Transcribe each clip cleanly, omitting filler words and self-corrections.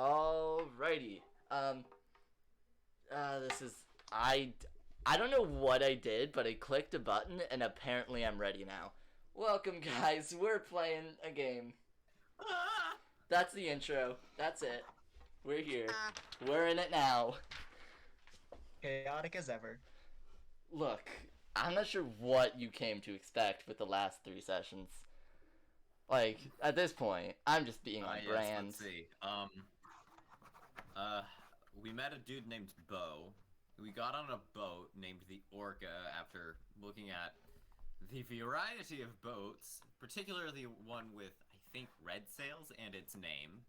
Alrighty. This is I don't know what I did, but I clicked a button and apparently I'm ready now. Welcome, guys. We're playing a game. That's the intro. That's it. We're here. We're in it now. Chaotic as ever. Look, I'm not sure what you came to expect with the last 3 sessions. Like, at this point, I'm just being on Yes, brand. let's see. We met a dude named Bo. We got on a boat named the Orca after looking at the variety of boats, particularly one with, I think, red sails and its name.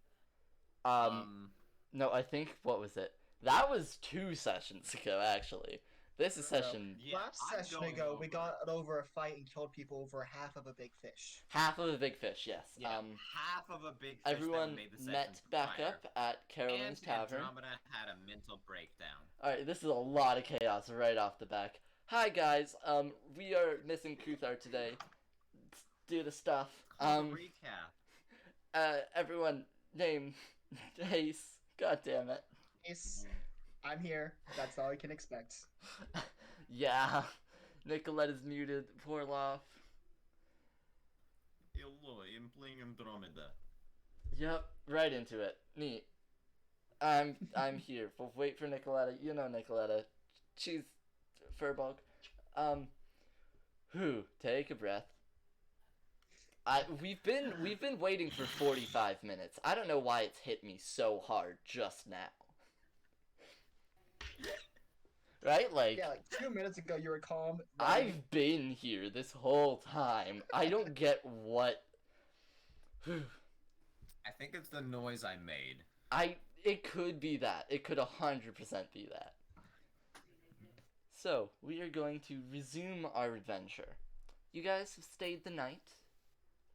No, I think, what was it? That was 2 sessions ago, actually. This is session... Yeah, Last I'm session going ago, over we got over a fight and killed people over half of a big fish. half of a big fish, yes. Yeah, half of a big fish that Everyone made the met session back prior. up at Carolyn's And Tavern. Andromeda had a mental breakdown. Alright, this is a lot of chaos right off the back. Hi guys, we are missing Kuthar today. Let's do the stuff. Recap. Everyone, name Ace. God damn it. Ace, I'm here. That's all you can expect. Yeah, Nicoletta's muted. Poor Loff. Hello, I'm playing Andromeda. Yep, right into it. Neat. I'm here. We'll wait for Nicoletta. You know Nicoletta. She's furball. Take a breath. We've been waiting for 45 minutes. I don't know why it's hit me so hard just now. Right? Like, Yeah, like 2 minutes ago you were calm. I've been here this whole time. I don't get what... I think it's the noise I made. It could be that. It could 100% be that. So, we are going to resume our adventure. You guys have stayed the night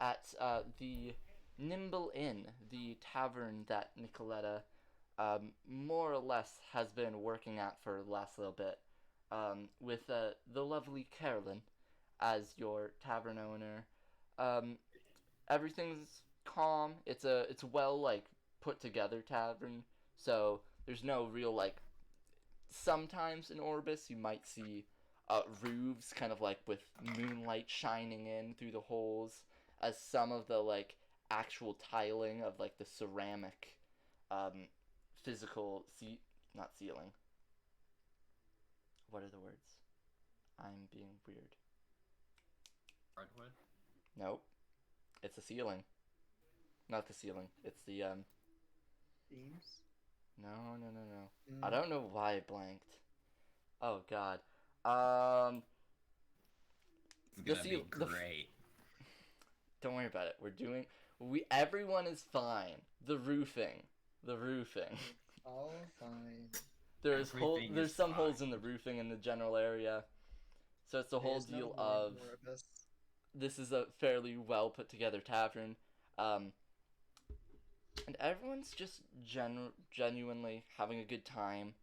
at the Nimble Inn, the tavern that Nicoletta more or less has been working at for the last little bit, with the lovely Carolyn as your tavern owner. Everything's calm. It's a well put together tavern, so there's no real sometimes in Orabus you might see roofs kind of with moonlight shining in through the holes, as some of the actual tiling of the ceramic physical not ceiling. What are the words? I'm being weird. Hardwood? Nope. It's a ceiling. Not the ceiling. It's the Themes? No. Mm. I don't know why I blanked. Oh god. It's gonna be great. Don't worry about it. Everyone is fine. The roofing. All fine. There's Everything some is holes fine. in the roofing in the general area. So it's the whole There's no deal more of Orabus. this is a fairly well put together tavern. And everyone's just genuinely having a good time.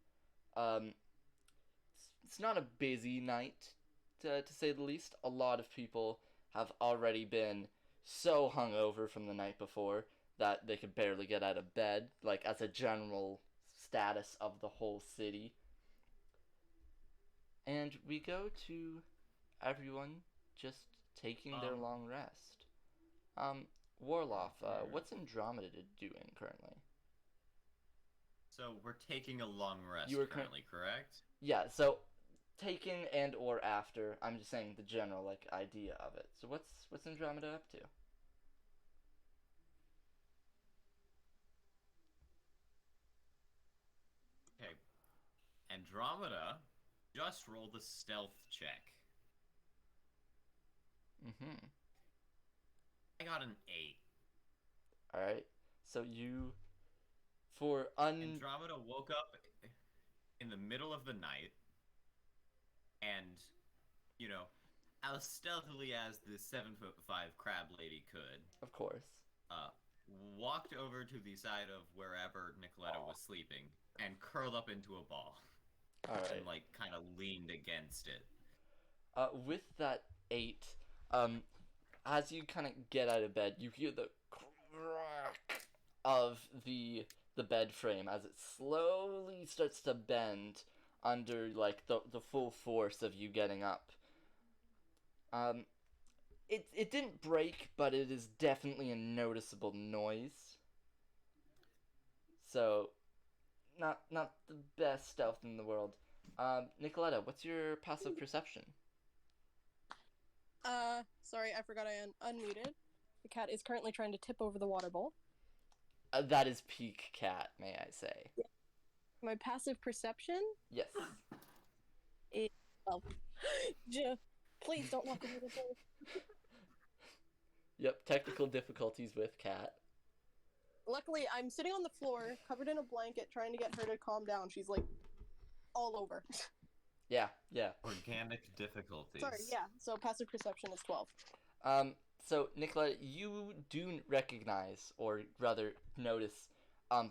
It's not a busy night, to say the least. A lot of people have already been so hungover from the night before that they could barely get out of bed, as a general status of the whole city. And we go to everyone just taking their long rest. Warloff, what's Andromeda doing currently? So we're taking a long rest You were currently, correct? Yeah, so taking and or after, I'm just saying the general idea of it. So what's Andromeda up to? Okay. Andromeda just rolled a stealth check. Mm-hmm. I got an 8. Alright. So you Andromeda woke up in the middle of the night and, as stealthily as the 7'5" crab lady could, of course. walked over to the side of wherever Nicoletta was sleeping and curled up into a ball. Alright. And kind of leaned against it. With that 8, as you kind of get out of bed, you hear the crack of the bed frame as it slowly starts to bend under like the full force of you getting up. Um, it didn't break, but it is definitely a noticeable noise. So, not the best stealth in the world. Nicoletta, what's your passive perception? Sorry, I forgot I unmuted. The cat is currently trying to tip over the water bowl. That is peak cat, may I say? My passive perception Yes. is please don't knock over the bowl. Yep, technical difficulties with cat. Luckily, I'm sitting on the floor, covered in a blanket, trying to get her to calm down. She's like all over. Yeah. Organic difficulties. Sorry, yeah. So passive perception is 12. So Nicoletta, you do recognize, or rather notice,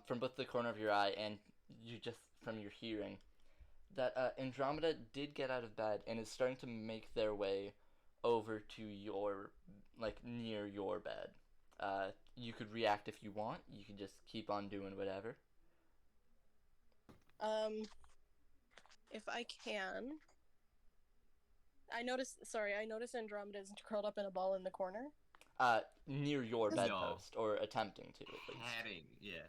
from both the corner of your eye and you just from your hearing, that Andromeda did get out of bed and is starting to make their way over to your, like, near your bed. You could react if you want. You can just keep on doing whatever. If I can, I noticed Andromeda is curled up in a ball in the corner. Near your No. bedpost, or attempting to, at least. Heading, yeah,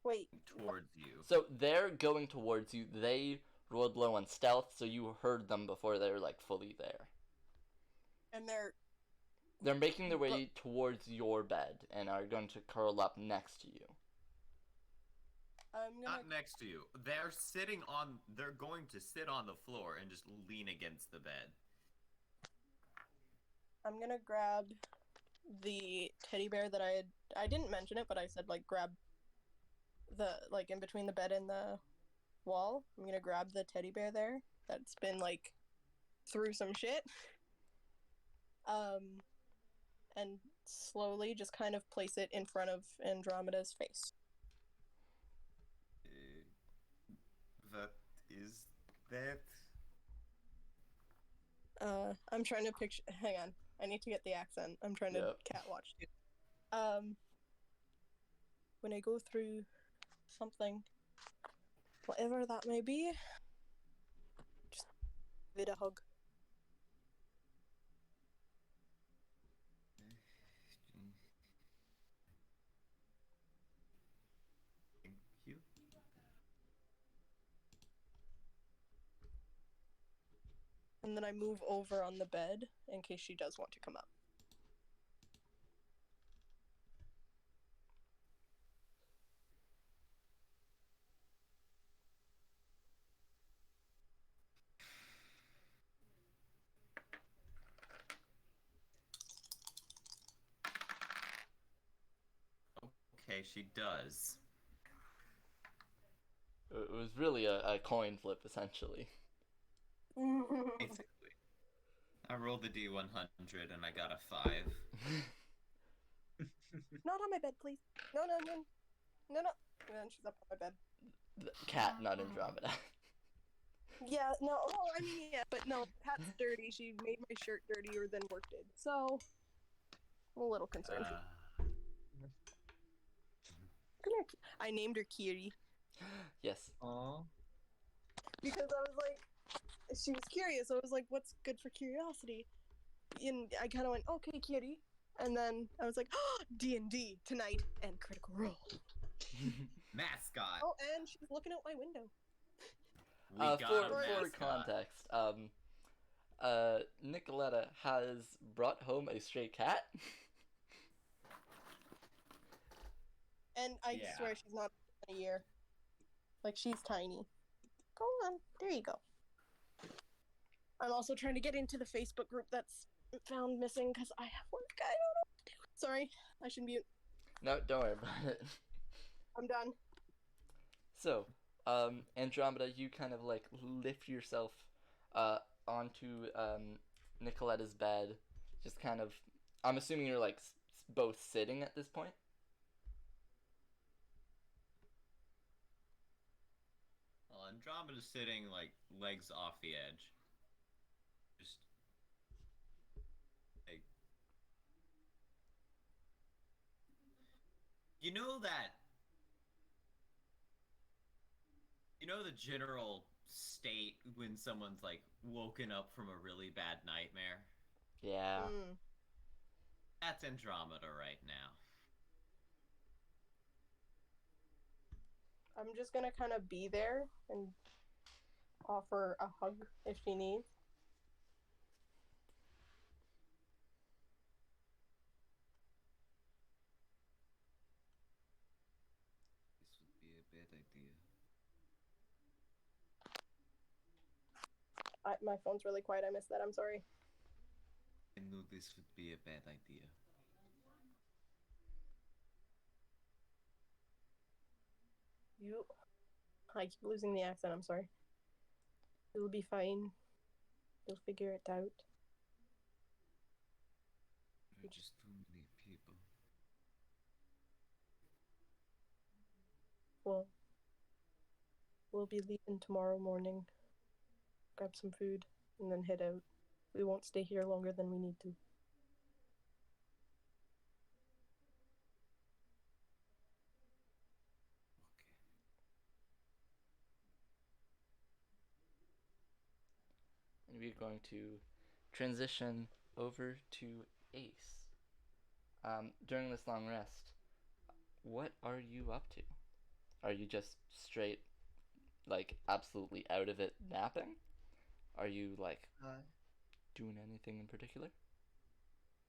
Wait, towards you. So they're going towards you. They rolled low on stealth, so you heard them before they were, like, fully there. and They're making their way towards your bed and are going to curl up next to you. I'm gonna Not next to you. They're going to sit on the floor and just lean against the bed. I'm gonna grab the teddy bear that I didn't mention it, but I said like grab the like in between the bed and the wall. I'm gonna grab the teddy bear there that's been like through some shit. And slowly just kind of place it in front of Andromeda's face. What is that? I'm trying to picture. Hang on, I need to get the accent. I'm trying to cat watch too. When I go through something, whatever that may be, just give it a hug. Thank you. And then I move over on the bed in case she does want to come up. Okay, she does. It was really a coin flip, essentially. Basically. I rolled the D100 and I got a 5. Not on my bed, please. No. And then she's up on my bed. The cat, not Andromeda. Yeah, no, I mean, yeah, but no, Pat's dirty. She made my shirt dirtier than work did. So, I'm a little concerned. Come here. I named her Kiri. Yes. Aww. Because I was like, she was curious. I was like, what's good for curiosity? And I kind of went, okay, Kiri. And then I was like, oh, D&D tonight and Critical Role. Mascot. Oh, and she's looking out my window. We got a for mascot. context, Nicoletta has brought home a stray cat. And I Yeah. swear she's not a year. Like, she's tiny. Go on. There you go. I'm also trying to get into the Facebook group that's found missing because I have work. I don't know what to do. Sorry. I should mute. No, don't worry about it. I'm done. So, Andromeda, you kind of like lift yourself onto Nicoletta's bed. Just kind of, I'm assuming you're like both sitting at this point. Well, Andromeda's sitting like legs off the edge. Just like You know that. You know the general state when someone's like woken up from a really bad nightmare? Yeah. Hmm. That's Andromeda right now. I'm just gonna kind of be there and offer a hug if she needs. This would be a bad idea. My phone's really quiet. I missed that. I'm sorry. I knew this would be a bad idea. You. I keep losing the accent. I'm sorry. You'll be fine. You'll figure it out. There are just too many people. Well, we'll be leaving tomorrow morning. Grab some food and then head out. We won't stay here longer than we need to. And we're going to transition over to Ace. During this long rest, what are you up to? Are you just straight, like, absolutely out of it napping? Are you, like, Uh, doing anything in particular?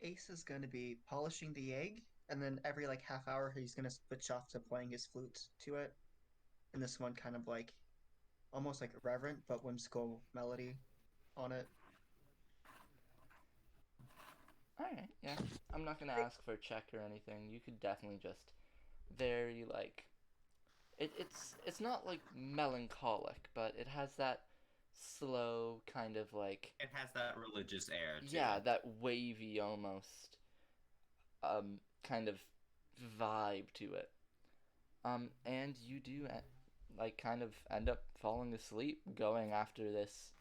Ace is going to be polishing the egg, and then every like half hour he's going to switch off to playing his flute to it. And this one kind of like almost like reverent but whimsical melody on it. Alright, yeah. I'm not gonna ask for a check or anything. You could definitely just very, like, it's not like melancholic, but it has that slow kind of like, It has that religious air to yeah, it. that wavy almost kind of vibe to it. And you do like kind of end up falling asleep going after this,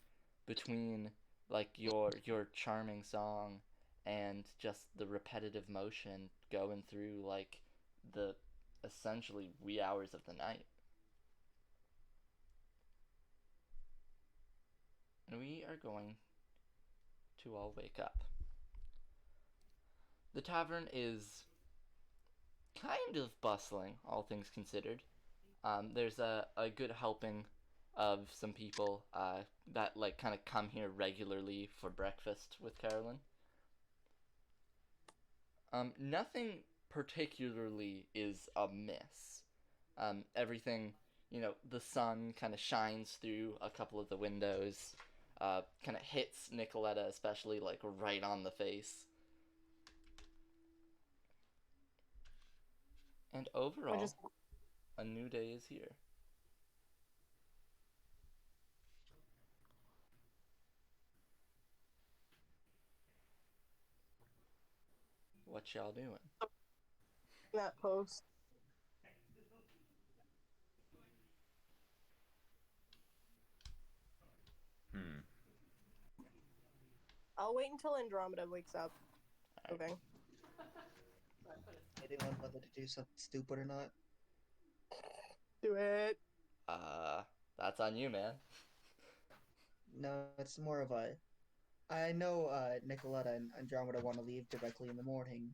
between like your charming song and just the repetitive motion going through like the essentially wee hours of the night. And we are going to all wake up. The tavern is kind of bustling, all things considered. There's a good helping of some people that like kind of come here regularly for breakfast with Carolyn. Nothing particularly is amiss. Everything, the sun kind of shines through a couple of the windows, kind of hits Nicoletta especially like right on the face. And overall, a new day is here. What y'all doing? That post. Hmm. I'll wait until Andromeda wakes up. Okay. Anyone whether to do something stupid or not. Do it. That's on you, man. No, it's more of a. I know Nicoletta and Andromeda want to leave directly in the morning,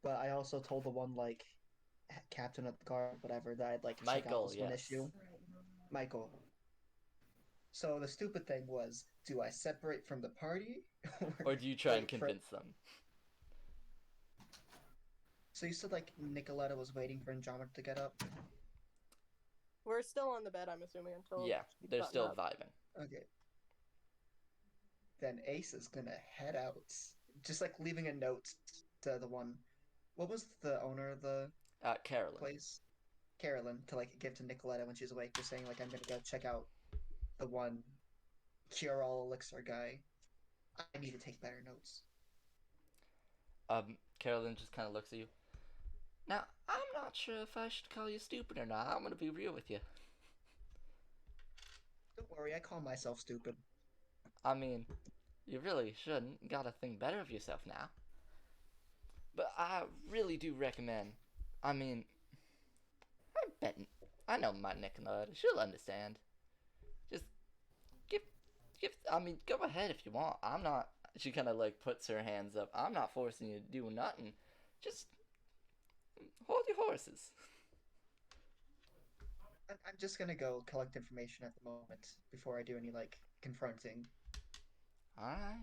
but I also told the one like captain of the guard, whatever, that I'd like check out Michael, this one yes. issue. Michael. So the stupid thing was, do I separate from the party, Or do you try and wait for- convince them? So you said like Nicoletta was waiting for Andromeda to get up. We're still on the bed, I'm assuming, until Yeah, she's they're gotten still up. vibing. Okay. Then Ace is gonna head out, just like leaving a note to the one. What was the owner of the Carolyn. place? Carolyn, to like give to Nicoletta when she's awake, just saying like I'm gonna go check out the one cure all elixir guy. I need to take better notes. Carolyn just kind of looks at you. Now, I'm not sure if I should call you stupid or not. I'm gonna be real with you. Don't worry, I call myself stupid. I mean, you really shouldn't. Gotta think better of yourself now. But I really do recommend. I mean, I bet. I know my Nicoletta. She'll understand. Just give. I mean, go ahead if you want. I'm not. She kind of like puts her hands up. I'm not forcing you to do nothing. Just hold your horses. I'm just gonna go collect information at the moment before I do any like confronting. All right.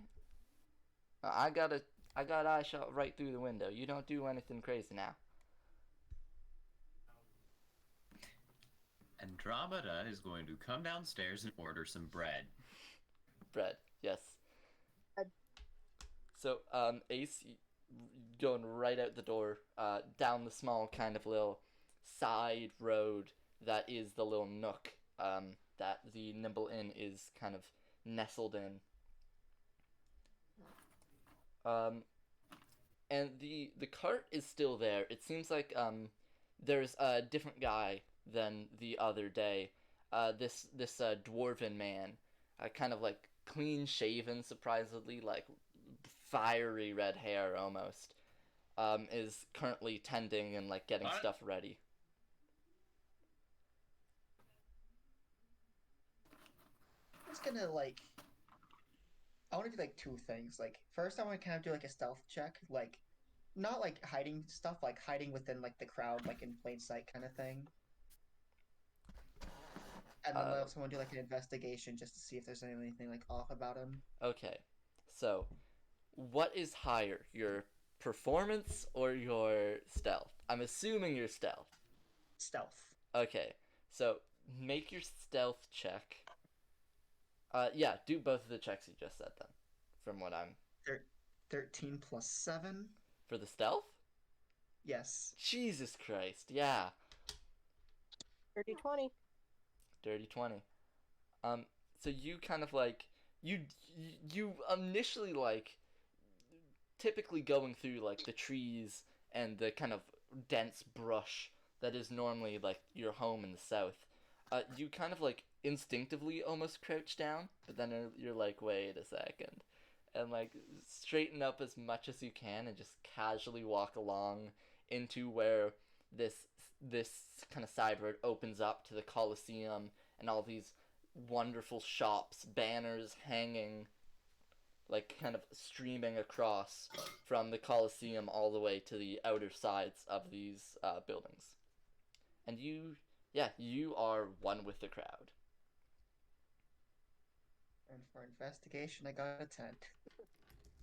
I got eye shot right through the window. You don't do anything crazy now. Andromeda is going to come downstairs and order some bread. Bread, yes. Bread. So, Ace going right out the door, down the small kind of little side road that is the little nook, that the Nimble Inn is kind of nestled in. And the cart is still there. It seems like there's a different guy than the other day. This dwarven man, kind of like clean shaven, surprisingly, like fiery red hair almost, is currently tending and like getting stuff ready. I'm just gonna like. I want to do like two things. Like first, I want to kind of do like a stealth check, like not like hiding stuff, like hiding within like the crowd, like in plain sight kind of thing. And then I also want to do like an investigation just to see if there's anything like off about him. Okay, so what is higher, your performance or your stealth? I'm assuming your stealth. Stealth. Okay, so make your stealth check. Yeah, do both of the checks you just said then. From what I'm. 13 plus 7. For the stealth? Yes. Jesus Christ, yeah. Dirty 20. Dirty 20. So you kind of like you initially like typically going through like the trees and the kind of dense brush that is normally like your home in the south. You kind of like instinctively almost crouch down, but then you're like, wait a second, and like straighten up as much as you can and just casually walk along into where this kind of side road opens up to the Colosseum and all these wonderful shops, banners hanging, like kind of streaming across from the Colosseum all the way to the outer sides of these buildings. And you are one with the crowd. And for investigation, I got a 10.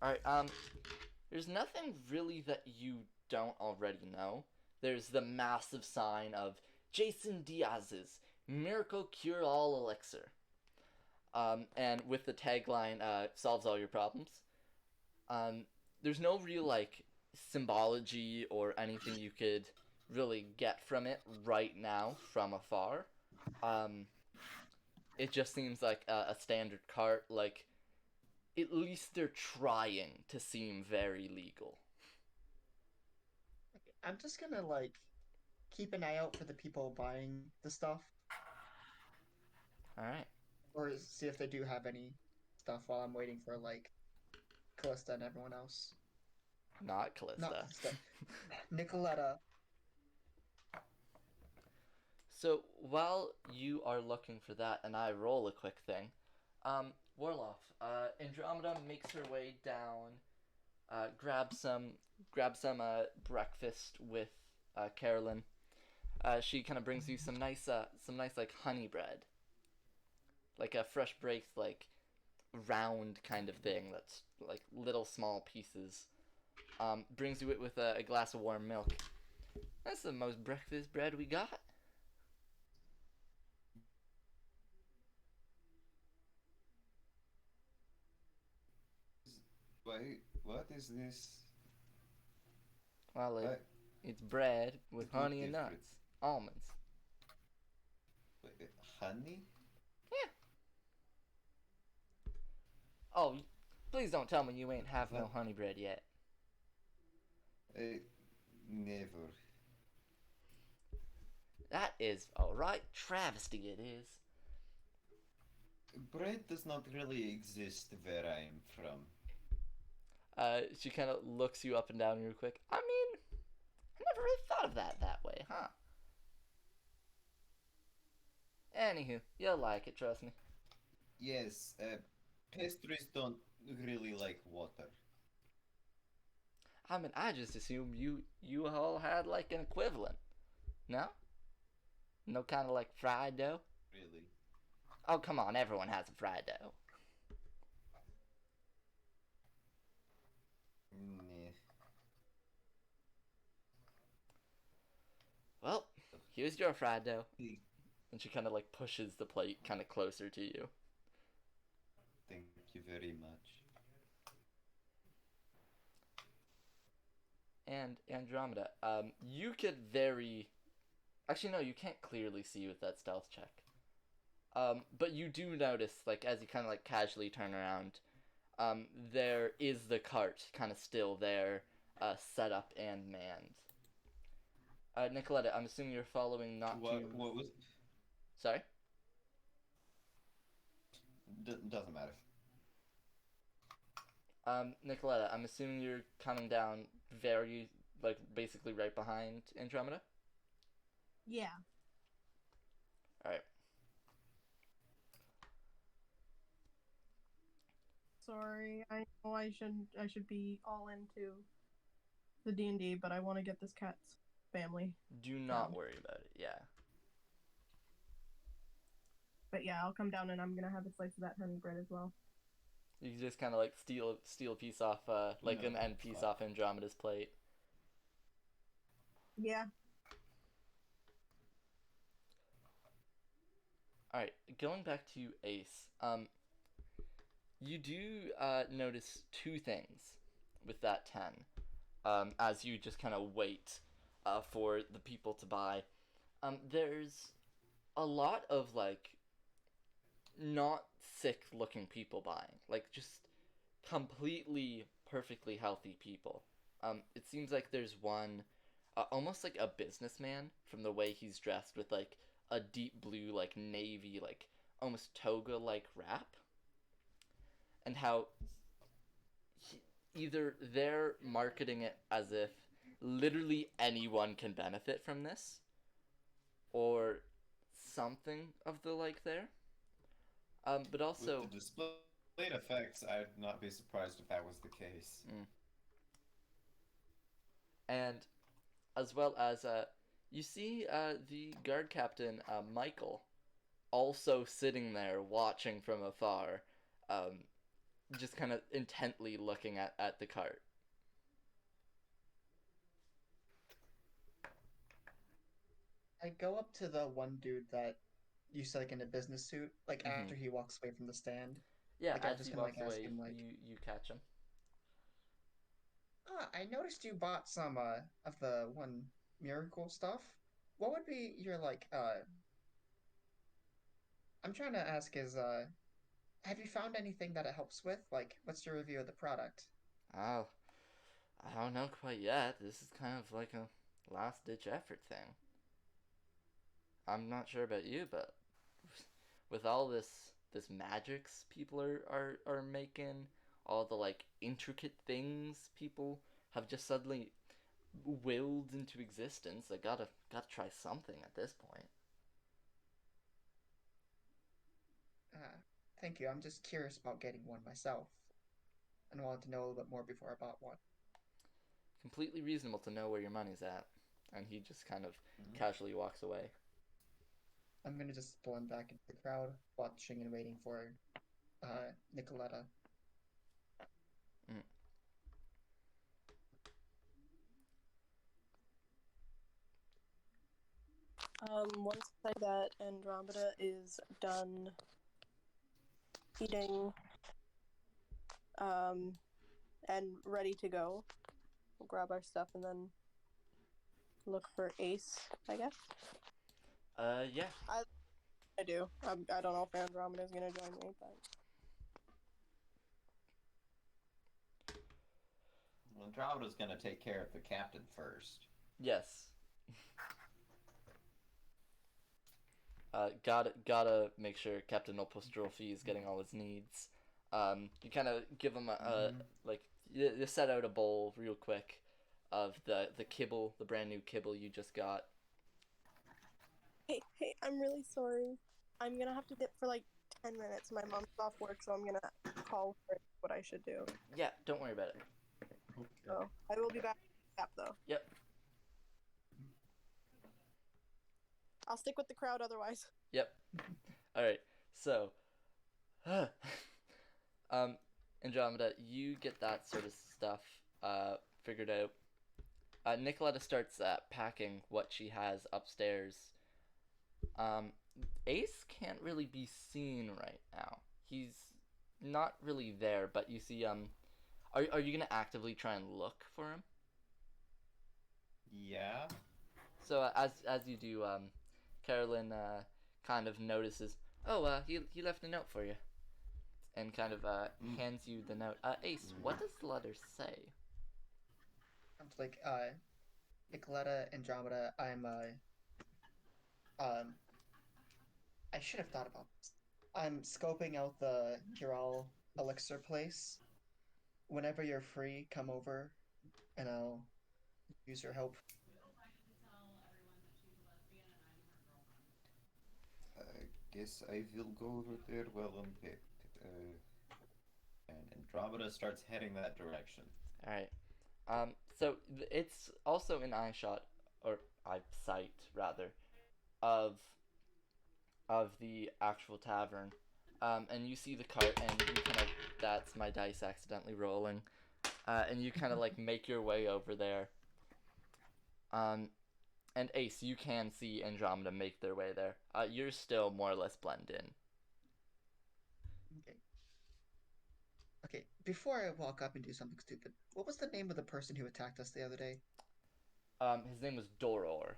Alright, there's nothing really that you don't already know. There's the massive sign of Jason Diaz's Miracle Cure-All Elixir. And with the tagline, solves all your problems. There's no real, like, symbology or anything you could really get from it right now from afar. It just seems like a standard cart, like, at least they're trying to seem very legal. I'm just gonna like keep an eye out for the people buying the stuff. Alright. Or see if they do have any stuff while I'm waiting for like Callista and everyone else. Not Callista. Not Callista. Nicoletta. So, while you are looking for that, and I roll a quick thing, Warloff, Andromeda makes her way down, grabs some breakfast with Carolyn. She kind of brings you some nice like honey bread, like a fresh baked like round kind of thing that's like little small pieces. Brings you it with a glass of warm milk. That's the most breakfast bread we got. Wait, what is this? Well, I- it's bread with It honey look and different. nuts, almonds. Wait, honey? Oh, please don't tell me you ain't have no No. honey bread yet. Never. That is a right travesty. It is. Bread does not really exist where I am from. She kind of looks you up and down real quick. I mean, I never really thought of that way, huh? Anywho, you'll like it, trust me. Yes, pastries don't really like water. I mean, I just assumed you all had like an equivalent. No? No kind of like fried dough? Really. Oh, come on, everyone has a fried dough. Nah. Well, here's your fried dough. Hey, And she kind of like pushes the plate kind of closer to you. thank you very much. And Andromeda, you could actually no, you can't clearly see with that stealth check. But you do notice, like, as you kind of like casually turn around, there is the cart kind of still there, set up and manned. Nicoletta, I'm assuming you're following not What? to. What was? Sorry. Doesn't matter. Nicoletta, I'm assuming you're coming down very, like, basically right behind Andromeda. Yeah. All right. Sorry, I know I should be all into the D&D, but I want to get this cat's family. Do not Down. worry about it. Yeah. But yeah, I'll come down and I'm gonna have a slice of that honey bread as well. You can just kind of like steal a piece off, like No, an end piece fuck. off Andromeda's plate. Yeah. All right, going back to Ace. You do notice two things with that 10. As you just kind of wait for the people to buy. There's a lot of like not sick looking people buying, like just completely perfectly healthy people. It seems like there's one almost like a businessman from the way he's dressed with like a deep blue like navy like almost toga like wrap, and how either they're marketing it as if literally anyone can benefit from this or something of the like there. But also With the displayed effects, I'd not be surprised if that was the case. and as well as you see the guard captain Michael also sitting there watching from afar, just kind of intently looking at the cart. I go up to the one dude that you said like in a business suit, like Mhm. after he walks away from the stand. Yeah, Like, I'm as just he gonna, like, walks ask away, him, like- you catch him. I noticed you bought some of the one miracle stuff. What would be your like I'm trying to ask is have you found anything that it helps with? Like, what's your review of the product? Oh, I don't know quite yet. This is kind of like a last ditch effort thing. I'm not sure about you, but with all this magics people are making, all the like intricate things people have just suddenly willed into existence, I gotta try something at this point. Thank you. I'm just curious about getting one myself and wanted to know a little bit more before I bought one. Completely reasonable to know where your money's at. And he just kind of Mhm. casually walks away. I'm gonna just blend back into the crowd, watching and waiting for Nicoletta. Once I say that Andromeda is done eating, and ready to go, we'll grab our stuff and then look for Ace, I guess. Yeah. I do. I don't know if Andromeda's gonna join me, but Andromeda's gonna take care of the captain first. Yes. Gotta make sure Captain Opostrophe is getting all his needs. You kind of give him like you set out a bowl real quick of the kibble, the brand new kibble you just got. hey, I'm really sorry. I'm gonna have to dip for like 10 minutes. My mom's off work, so I'm gonna call her what I should do. Yeah, don't worry about it. Okay. So I will be back though. Yep. I'll stick with the crowd otherwise. Yep. All right. So, Andromeda, you get that sort of stuff figured out. Nicoletta starts packing what she has upstairs. Ace can't really be seen right now. He's not really there, but you see, are you gonna actively try and look for him? Yeah. So as you do, Carolyn kind of notices. Oh, he left a note for you, and kind of hands you the note. Ace, what does the letter say? I'm like, Nicoletta, Andromeda, I should have thought about this. I'm scoping out the Cural Elixir place. Whenever you're free, come over, and I'll use your help. I guess I will go over there well unpicked. And Andromeda starts heading that direction. All right. So it's also an eye shot or eye sight rather of the actual tavern. And you see the cart, and you kind of, that's my dice accidentally rolling. And you kind of like make your way over there. And Ace, you can see Andromeda make their way there. You're still more or less blend in. Okay. Okay, before I walk up and do something stupid, what was the name of the person who attacked us the other day? His name was Doror.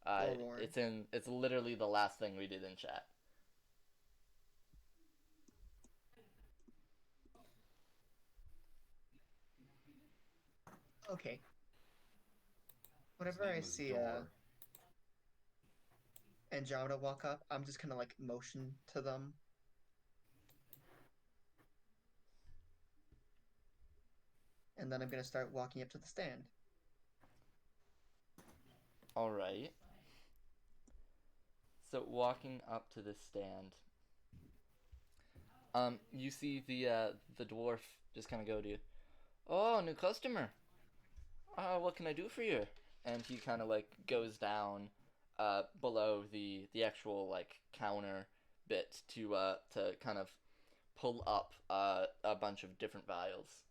Doror. It's literally the last thing we did in chat. Okay. His Whenever name I was see Dor. Andromeda walk up, I'm just gonna like motion to them. And then I'm gonna start walking up to the stand. All right. So walking up to the stand, you see the dwarf just kind of go to you. Oh, new customer. What can I do for you? And he kind of like goes down, below the actual like counter bit to kind of pull up a bunch of different vials.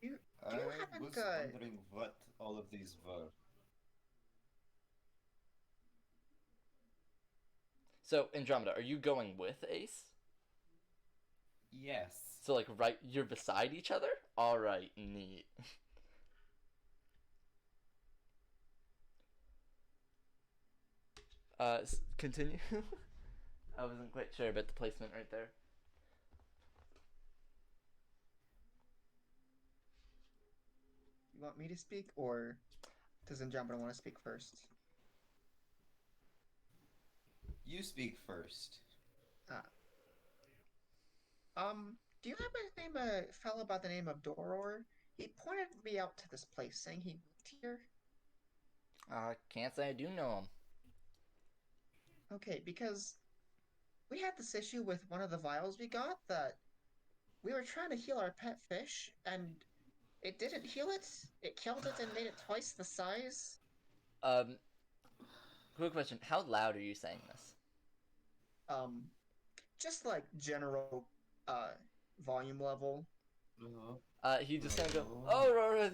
Do you I happen was to wondering what all of these were. So Andromeda, are you going with Ace? Yes. So like right, you're beside each other. All right, neat. Continue. I wasn't quite sure about the placement right there. You want me to speak, or does Andromeda want to speak first? You speak first. Do you happen to name a fellow by the name of Doror? He pointed me out to this place, saying he lived here. Can't say I do know him. Okay, because we had this issue with one of the vials we got that we were trying to heal our pet fish, and it didn't heal it. It killed it and made it twice the size. Um, quick question: how loud are you saying this? Um, just like general, volume level. He just kind of go, "Oh, Rora,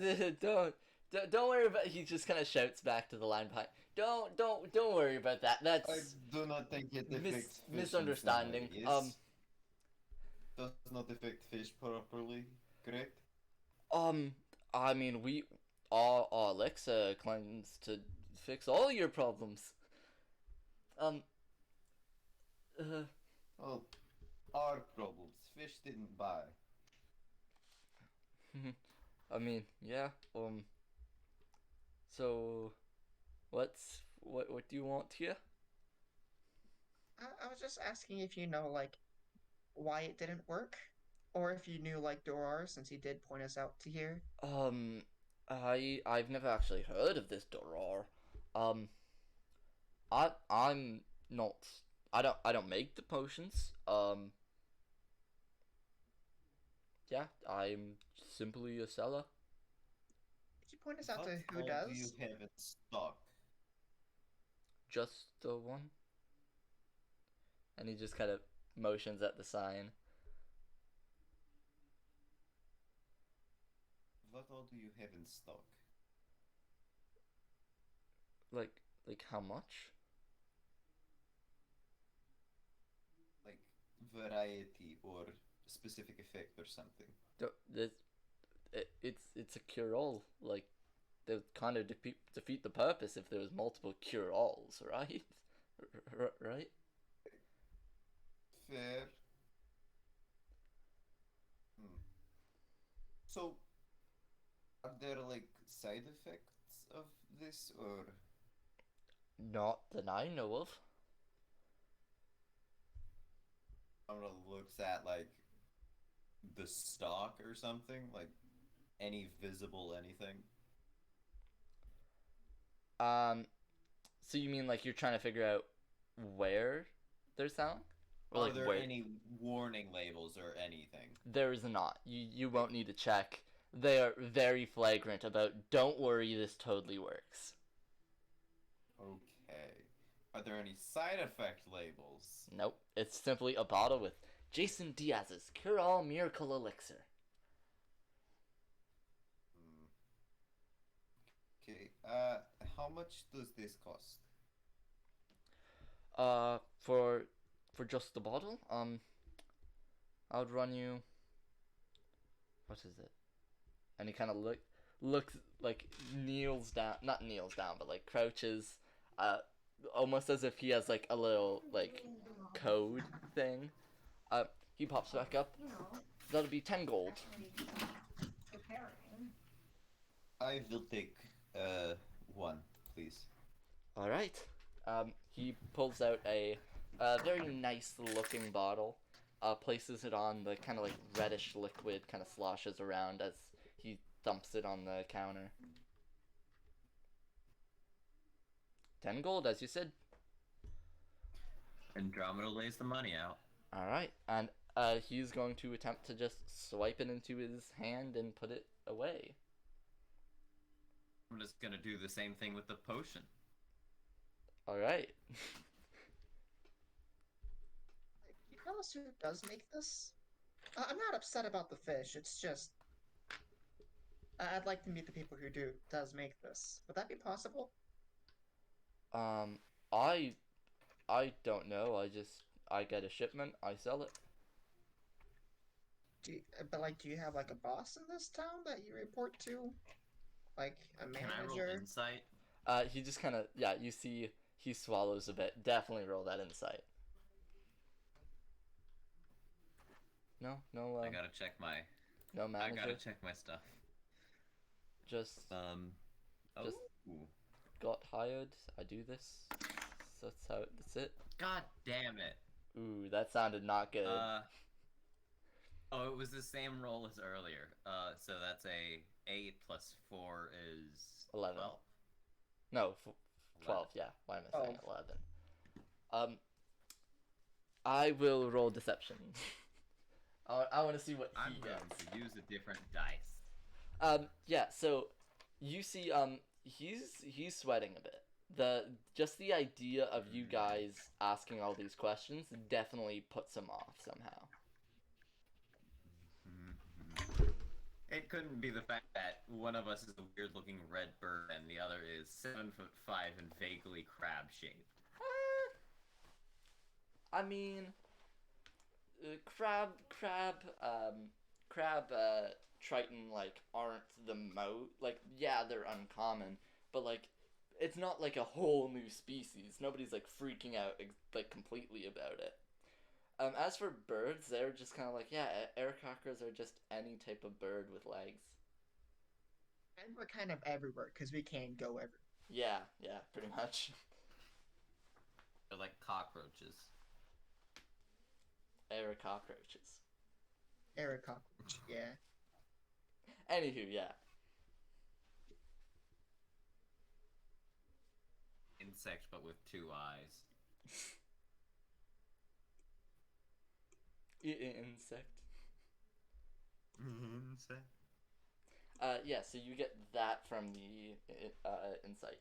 don't worry about." He just kind of shouts back to the line behind. Don't worry about that. I That's do not think it affects fish. misunderstanding. Does not affect fish properly, correct? I mean, our Alexa claims to fix all your problems. Um, Oh, our problems. Fish didn't buy. I mean, yeah. So, what do you want here? I was just asking if you know, like, why it didn't work, or if you knew, like, Doror, since he did point us out to here. I've never actually heard of this Doror. Um, I'm not. I don't make the potions. Yeah, I'm simply a seller. Could you point us out What to who all do you does? have in stock? Just the one. And he just kind of motions at the sign. What all do you have in stock? Like how much? Like variety or specific effect or something. It's a cure-all. Like, they would kind of defeat the purpose if there was multiple cure-alls, right? Right? Fair. Hmm. So, are there like side effects of this, or Not that I know of. someone looks at like the stock or something, like any visible anything? Um, so you mean like you're trying to figure out where they're selling? Or Are like there where? any warning labels or anything? There is not. You won't need to check. They are very flagrant about, don't worry, this totally works. Okay. Are there any side effect labels? Nope. It's simply a bottle with Jason Diaz's Cure-All Miracle Elixir. Hmm. Okay. How much does this cost? For just the bottle, I would run you. What is it? And he kind of looks like kneels down, not kneels down, but like crouches, uh, almost as if he has like a little like code thing. He pops back up. That'll be 10 gold. I will take one, please. All right. He pulls out a very nice looking bottle, places it on the kind of like reddish liquid, kind of sloshes around as he thumps it on the counter. 10 gold, as you said. Andromeda lays the money out. All right, and he's going to attempt to just swipe it into his hand and put it away. I'm just gonna do the same thing with the potion. All right. You tell us who does make this? I'm not upset about the fish. It's just I'd like to meet the people who does make this. Would that be possible? um, I I don't know. I get a shipment, I sell it. But like, do you have like a boss in this town that you report to? Like a Can I roll manager? insight? He just kind of, yeah, you see he swallows a bit. Definitely roll that insight. No, no, I gotta check my. no I manager. gotta check my stuff. Just Oh. Just- got hired. I do this. So that's it. God damn it. Ooh, that sounded not good. Oh, it was the same roll as earlier. So that's a 8 plus 4 is 11. 12. No, 12, yeah. Why am I saying 12. 11? I will roll deception. I want to see what I'm he going gets. to use a different dice. Yeah, so you see, he's sweating a bit. Just the idea of you guys asking all these questions definitely puts him off somehow. It couldn't be the fact that one of us is a weird looking red bird and the other is 7'5" and vaguely crab shaped. I mean, Triton like aren't the like, yeah, they're uncommon, but like it's not like a whole new species. Nobody's like freaking out like completely about it. As for birds, they're just kind of like, yeah, aircockers are just any type of bird with legs. And we're kind of everywhere because we can't go everywhere. Yeah, pretty much. They're like cockroaches. Air cockroaches. Eric Cockroach, yeah. Anywho, yeah. insect but with 2 eyes. Insect. Insect. Yeah, so you get that from the insight.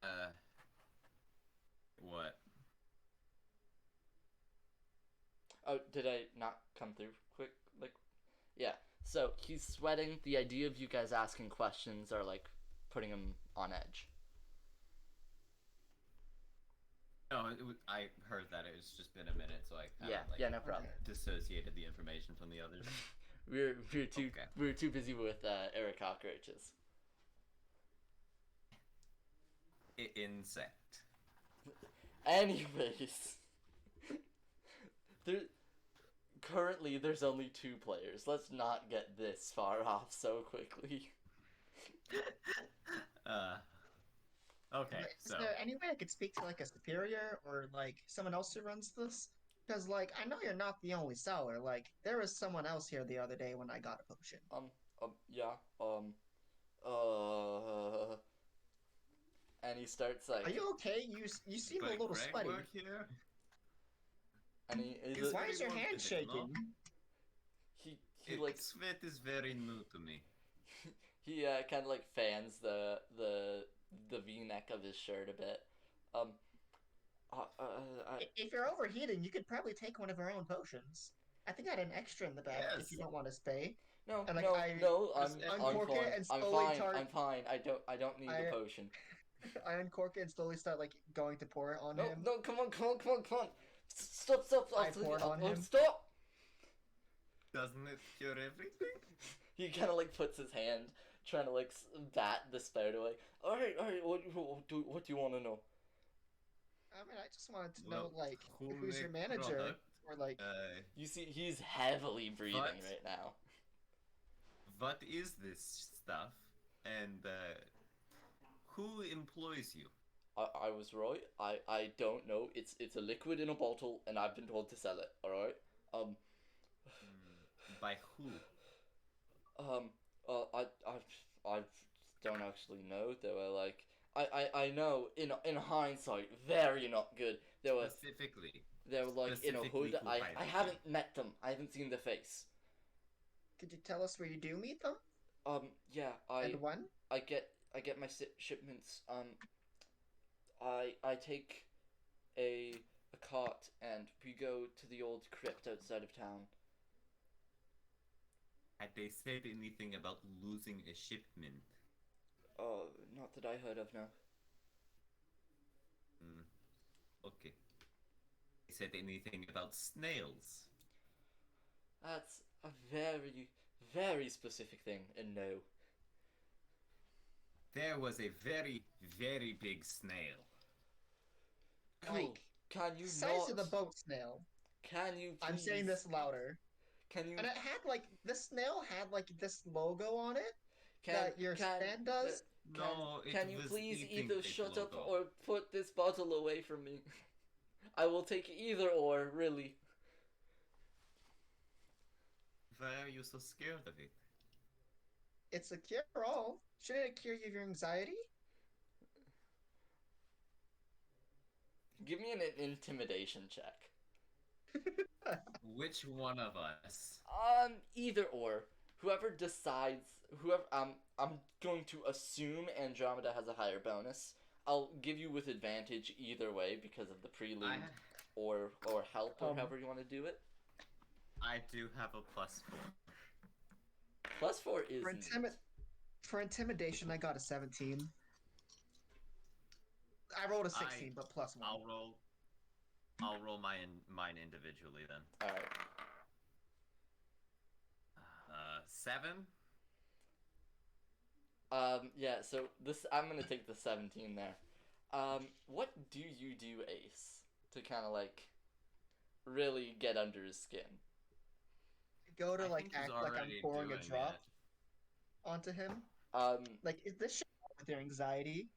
Hmm. What? Oh, did I not come through quick? Like, yeah. So he's sweating. The idea of you guys asking questions are like putting him on edge. No, I heard that it's just been a minute, so I kind Yeah, of like yeah, no problem. dissociated the information from the others. We're too busy with Eric cockroaches. Insect. Anyways, there currently there's only 2 players. Let's not get this far off so quickly. Okay, Is so there any way I could speak to like a superior or like someone else who runs this? Because like I know you're not the only seller. Like there was someone else here the other day when I got a potion. Yeah, uh, and he starts like, Are you okay? You seem a but little Greg sweaty. work here? and he is Is Why very is your warm hand to him, no? shaking? he like Sweat is very new to me. he kind of like fans the V-neck of his shirt a bit. Um, If you're overheating, you could probably take one of our own potions. I think I had an extra in the back if you Yes. don't want to stay. no, And, like, no, I no, I'm uncork it fine. and I'm slowly fine. start- I'm fine. I don't need the I- potion. I uncork it and slowly start like going to pour it on No, him. no, come on. Stop. I pour it on him. Stop. Doesn't it cure everything? He kind of like puts his hand trying to like bat the spout away. All right. What do you want to know? I mean, I just wanted to Well, know like who who's your make manager product? or like You see, he's heavily breathing What? right now. What is this stuff? And who employs you? I was right. I don't know. It's a liquid in a bottle, and I've been told to sell it. All right. By who? I don't actually know. They were like, I know in hindsight, very not good. They were like in a Specifically hood. who I hired haven't met them. I haven't seen their face. could you tell us where you do meet them Yeah. and when? I get my shipments. I take a cart and we go to the old crypt outside of town. Had they said anything about losing a shipment? Not that I heard of, no. Okay. They said anything about snails? That's a very, very specific thing, and no. There was a very, very big snail. Cool. Like Can you size not? of the boat snail. Can you? I'm saying please- this louder. Can you? And it had like the snail had like this logo on it Can that your stand does. No, it Can you was please eating either its shut up logo. or put this bottle away from me? I will take either or, really. Why are you so scared of it? It's a cure-all. Shouldn't it cure you of your anxiety? Give me an intimidation check. Which one of us? Either or. Whoever decides, I'm going to assume Andromeda has a higher bonus. I'll give you with advantage either way because of the prelude or help or however you want to do it. I do have a +4. +4 is For intimidation, I got a 17. I rolled a 16, but +1. I'll roll mine individually then. All right. 7. Yeah. So this, I'm gonna take the 17 there. What do you do, Ace, to kind of like really get under his skin? Go to I like think he's act like I'm already pouring a doing drop it. onto him. Um, Like, is this shit with your anxiety?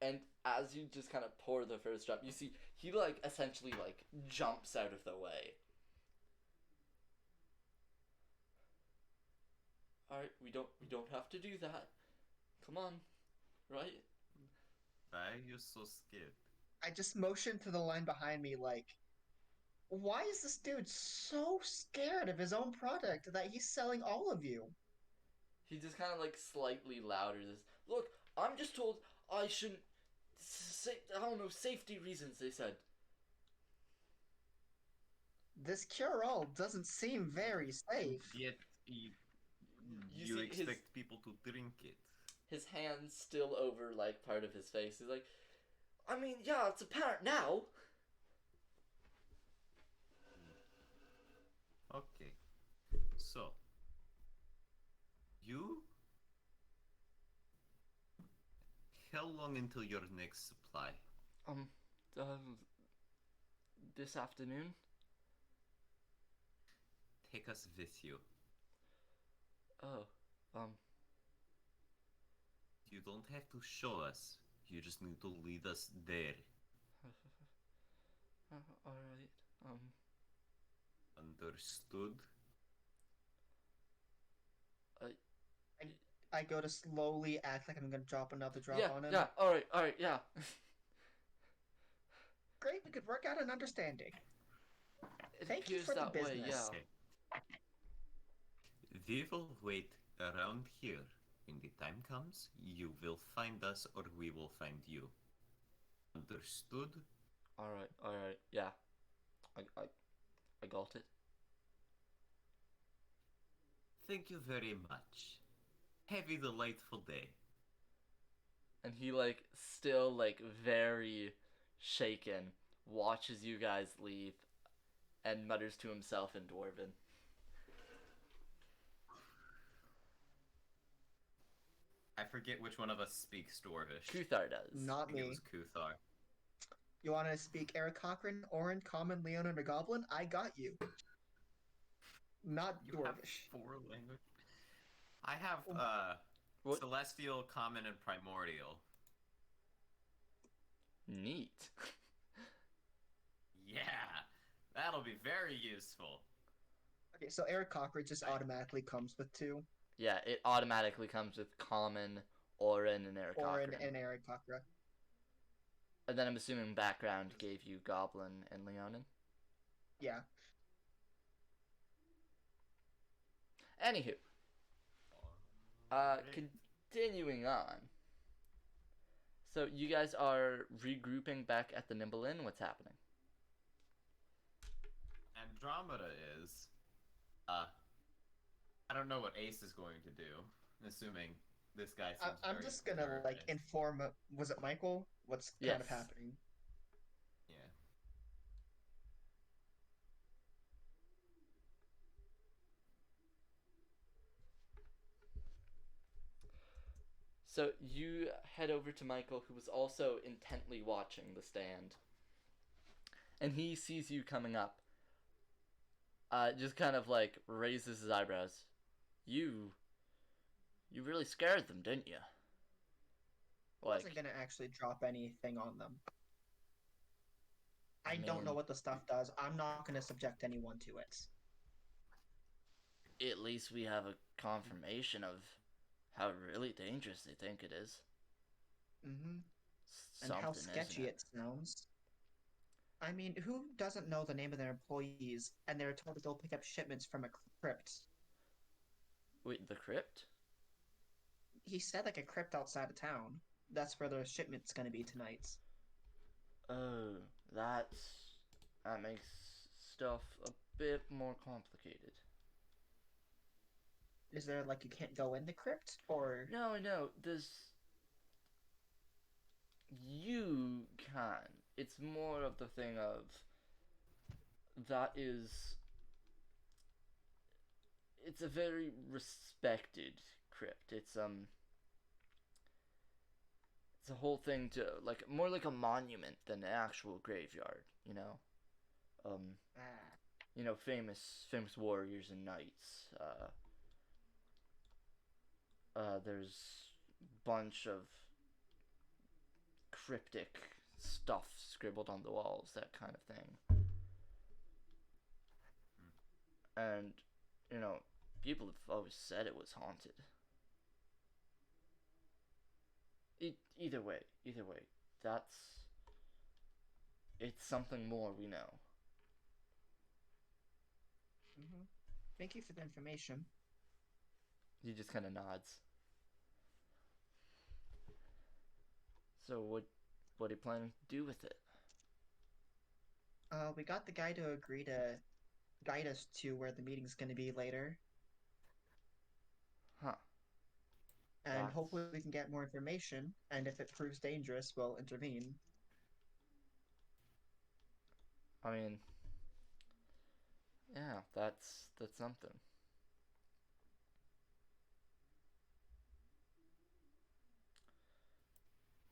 and as you just kind of pour the first drop, you see he like essentially like jumps out of the way. Alright, we don't have to do that. Come on. Right? Why are you so scared? I just motioned to the line behind me, like, why is this dude so scared of his own product that he's selling all of you? He just kind of like slightly louder this. Look, I'm just told I shouldn't say, I don't know, safety reasons, they said. This cure-all doesn't seem very safe. Yet you, You you see expect people to drink it. his hands still over like part of his face. He's like, I mean, yeah, it's apparent now. Okay. So, you? How long until your next supply? Um, this afternoon? Take us with you. Oh, You don't have to show us. You just need to lead us there. alright, Understood? I go to slowly act like I'm gonna drop another drop yeah, on him. yeah, alright, yeah. Great, we could work out an understanding. It Thank you appears for the that way, business. yeah. We will wait around here. When the time comes, you will find us or we will find you. Understood? Alright, yeah. I got it. Thank you very much. Have a delightful day. And he, like, still, like, very shaken, watches you guys leave, and mutters to himself in Dwarven. I forget which one of us speaks Dwarvish. Kuthar does. I Not think it me. was Kuthar. You want to speak Eric Cochran, Orin, Common, Leonin, or Goblin? I got you. Not You have Dwarvish. 4 languages? I have, What? Celestial, Common, and Primordial. Neat. Yeah! That'll be very useful. Okay, so Eric Cochran just automatically comes with 2. Yeah, it automatically comes with Common, Orin, and Eric Orin Cochran. and Eric Cochran. And then I'm assuming background gave you Goblin and Leonin. Yeah. Anywho, continuing on. So you guys are regrouping back at the Nimble Inn. What's happening? Andromeda is, I don't know what Ace is going to do, assuming this guy seems I'm very just gonna, nervous. like, inform... Was it Michael? What's kind of Yes. happening? Yeah. So you head over to Michael, who was also intently watching the stand. And he sees you coming up. Just kind of like raises his eyebrows. You really scared them, didn't you? I wasn't gonna actually drop anything on them. I don't know mean- what the stuff does. I'm not gonna subject anyone to it. At least we have a confirmation of how really dangerous they think it is. Mm-hmm. And how Something, sketchy isn't it sounds. I mean, who doesn't know the name of their employees and they're told to go pick up shipments from a crypt? Wait, the crypt? He said like a crypt outside of town. That's where the shipment's gonna be tonight. Oh, that makes stuff a bit more complicated. Is there like you can't go in the crypt? Or No, you can. It's more of the thing of that is. It's a very respected crypt. It's a whole thing to like more like a monument than an actual graveyard. Famous warriors and knights. There's bunch of cryptic stuff scribbled on the walls, that kind of thing. And, people have always said it was haunted. Either way, it's something more we know. Mm-hmm. Thank you for the information. He just kind of nods. So what are you planning to do with it? We got the guy to agree to guide us to where the meeting's going to be later, Huh. and That's- hopefully we can get more information. And if it proves dangerous, we'll intervene. I mean, yeah, that's something.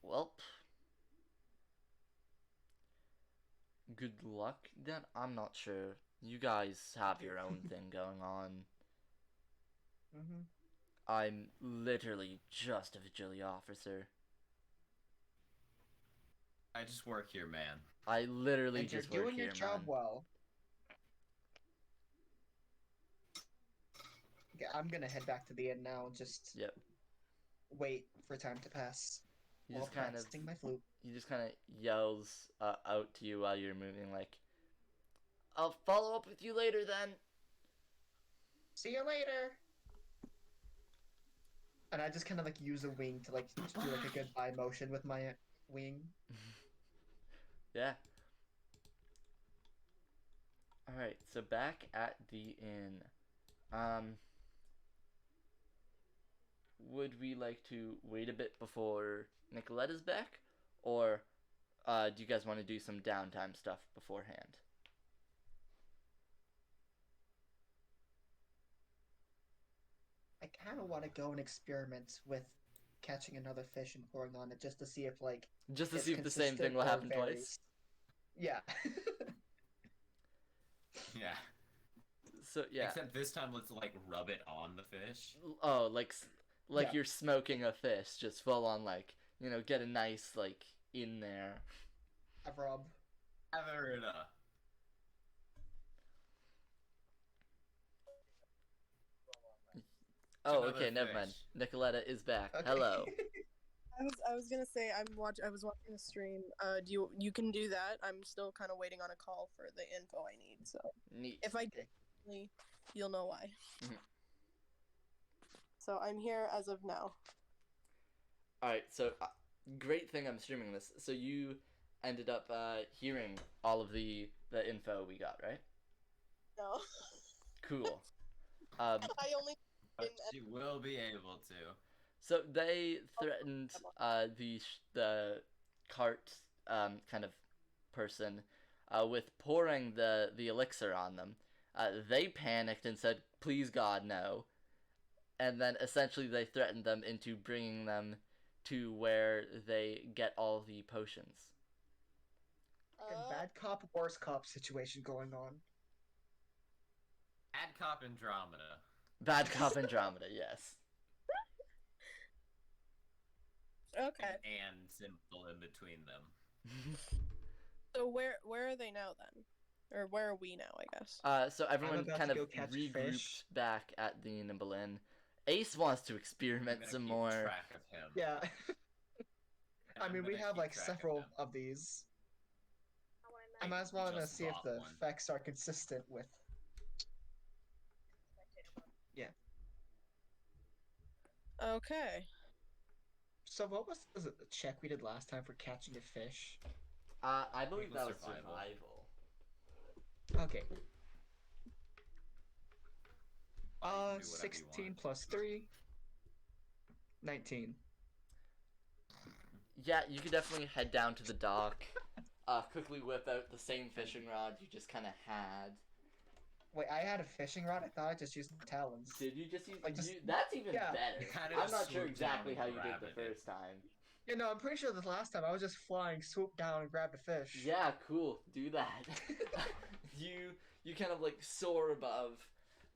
Well, good luck then. I'm not sure. You guys have your own thing going on. Mm-hmm. I'm literally just a vigilante officer. I just work here, man. I literally And you're just work doing here, your job man. well. Okay, I'm gonna head back to the inn now and just Yep. wait for time to pass He while just kind of practicing my flute. yells out to you while you're moving, like, "I'll follow up with you later then." See you later. And I just kind of like use a wing to like do like a goodbye motion with my wing. Yeah. Alright, so back at the inn. Would we like to wait a bit before Nicoletta's back? Or do you guys want to do some downtime stuff beforehand? I kind of want to go and experiment with catching another fish and pouring on it just to see if like Just to it's see if the same thing consistent will or happen varies. twice? Yeah. Yeah. So, yeah. Except this time, let's like rub it on the fish. Oh, like Yeah. you're smoking a fish, just full on, like, get a nice, like, in there. A rub. Averina. Oh, Another okay, never mind. fish. Nicoletta is back. Okay. Hello. I was gonna say I was watching a stream. You can do that. I'm still kind of waiting on a call for the info I need. So Neat. if I get you'll know why. Mhm. So I'm here as of now. Alright, so great thing I'm streaming this. So you ended up hearing all of the info we got, right? No. Cool. I only. But she will be able to. So they threatened the cart kind of person with pouring the elixir on them. They panicked and said, "Please God, no." And then essentially they threatened them into bringing them to where they get all the potions. Fucking bad cop, worse cop situation going on. Ad Cop Andromeda. Bad Cop Andromeda, yes. Okay. And simple in between them. So where are they now then? Or where are we now, I guess? So everyone about kind to of go catch regrouped fish. back at the Nimble Inn. Ace wants to experiment I'm gonna some keep more. track of him. Yeah. And I I'm mean, we gonna have keep like track several him. of these. I I might as well just see if bought the one. effects are consistent with. Okay. So what was the check we did last time for catching a fish? I believe It that was was survival. survival. Okay. You can do whatever you 16 want. plus 3. 19. Yeah, you could definitely head down to the dock, quickly whip out the same fishing rod you just kind of had. Wait, I had a fishing rod? I thought I just used my talons. Did you just use... Like, just- that's even yeah. better. You kinda I'm just not sure swooped exactly down how and you did the grabbed it. first time. Yeah, no, I'm pretty sure this last time I was just flying, swooped down, and grabbed a fish. Yeah, cool. Do that. you kind of like soar above,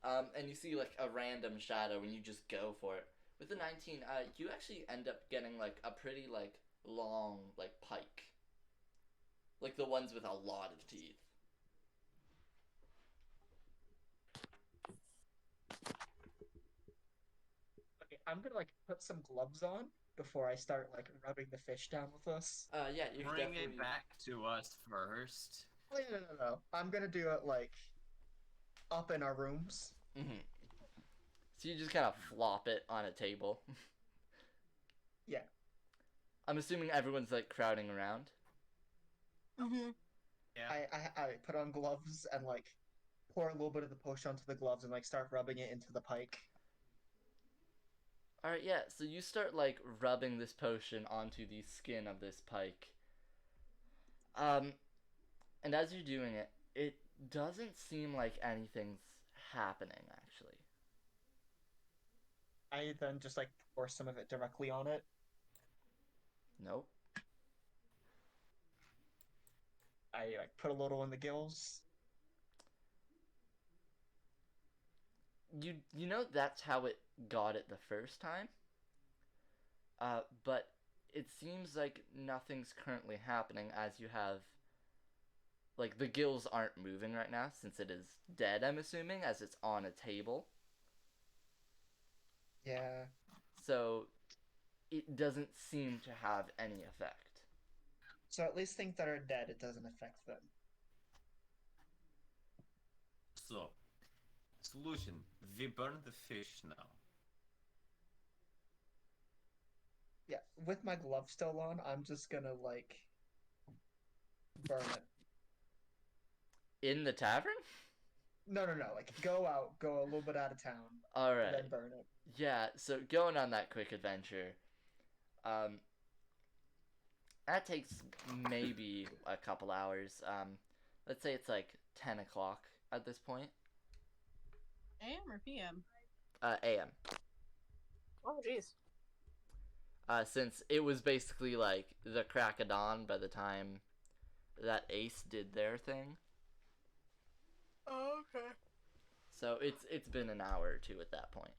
and you see like a random shadow, and you just go for it. With the 19, you actually end up getting like a pretty like long like pike, like the ones with a lot of teeth. I'm gonna like put some gloves on before I start like rubbing the fish down with us. Yeah, you Bring definitely. it back to us first. Oh, no. I'm gonna do it like up in our rooms. Hmm. So you just kind of flop it on a table. Yeah. I'm assuming everyone's like crowding around. Mm-hmm. Yeah. I put on gloves and like pour a little bit of the potion onto the gloves and like start rubbing it into the pike. All right, yeah. So you start like rubbing this potion onto the skin of this pike. Um, and as you're doing it, it doesn't seem like anything's happening actually. I then just like pour some of it directly on it. Nope. I like put a little in the gills. You know that's how it got it the first time. But it seems like nothing's currently happening as you have like the gills aren't moving right now since it is dead, I'm assuming, as it's on a table. Yeah. So it doesn't seem to have any effect. So at least things that are dead, it doesn't affect them. So, solution. We burn the fish now. Yeah, with my glove still on, I'm just gonna like burn it. In the tavern? No. Like go out, go a little bit out of town, Alright. then burn it. Yeah, so going on that quick adventure, that takes maybe a couple hours. Let's say it's like 10 o'clock at this point. AM or PM? AM. Oh, jeez. Since it was basically like the crack of dawn by the time that Ace did their thing. Oh, okay. So it's been an hour or two at that point.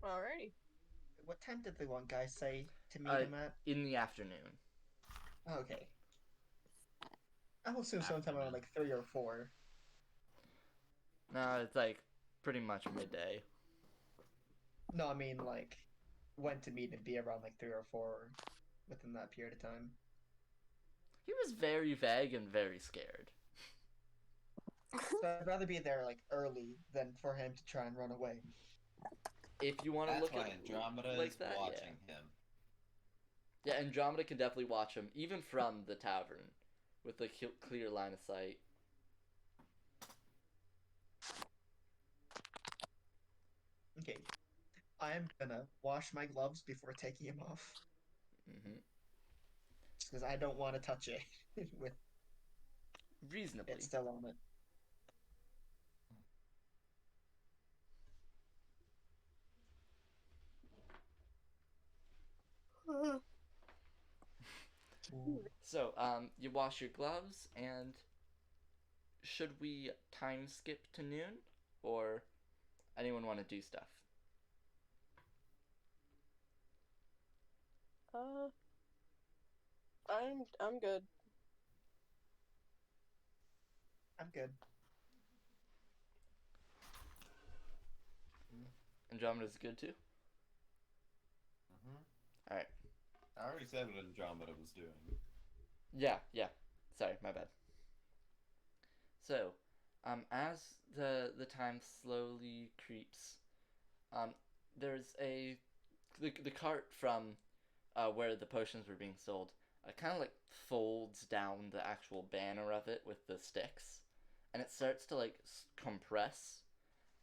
Alrighty. What time did the one guy say to meet Uh, him at? In the afternoon. Okay. I will assume sometime around like 3 or 4. No, it's like pretty much midday. No, I mean like when to meet and be around like 3 or 4 within that period of time. He was very vague and very scared. So I'd rather be there like early than for him to try and run away. If you want to That's look why at Andromeda like is that, watching him. yeah, Andromeda can definitely watch him, even from the tavern, with a clear line of sight. Okay. I'm gonna wash my gloves before taking them off. Hmm. Just because I don't want to touch it with Reasonably. it still on it. So, you wash your gloves, and should we time skip to noon, or anyone want to do stuff? I'm good. I'm good. Andromeda's good too. All right. I already said what Andromeda was doing. Yeah. Sorry, my bad. So, as the time slowly creeps, there's the cart from where the potions were being sold. Kind of like folds down the actual banner of it with the sticks, and it starts to like compress,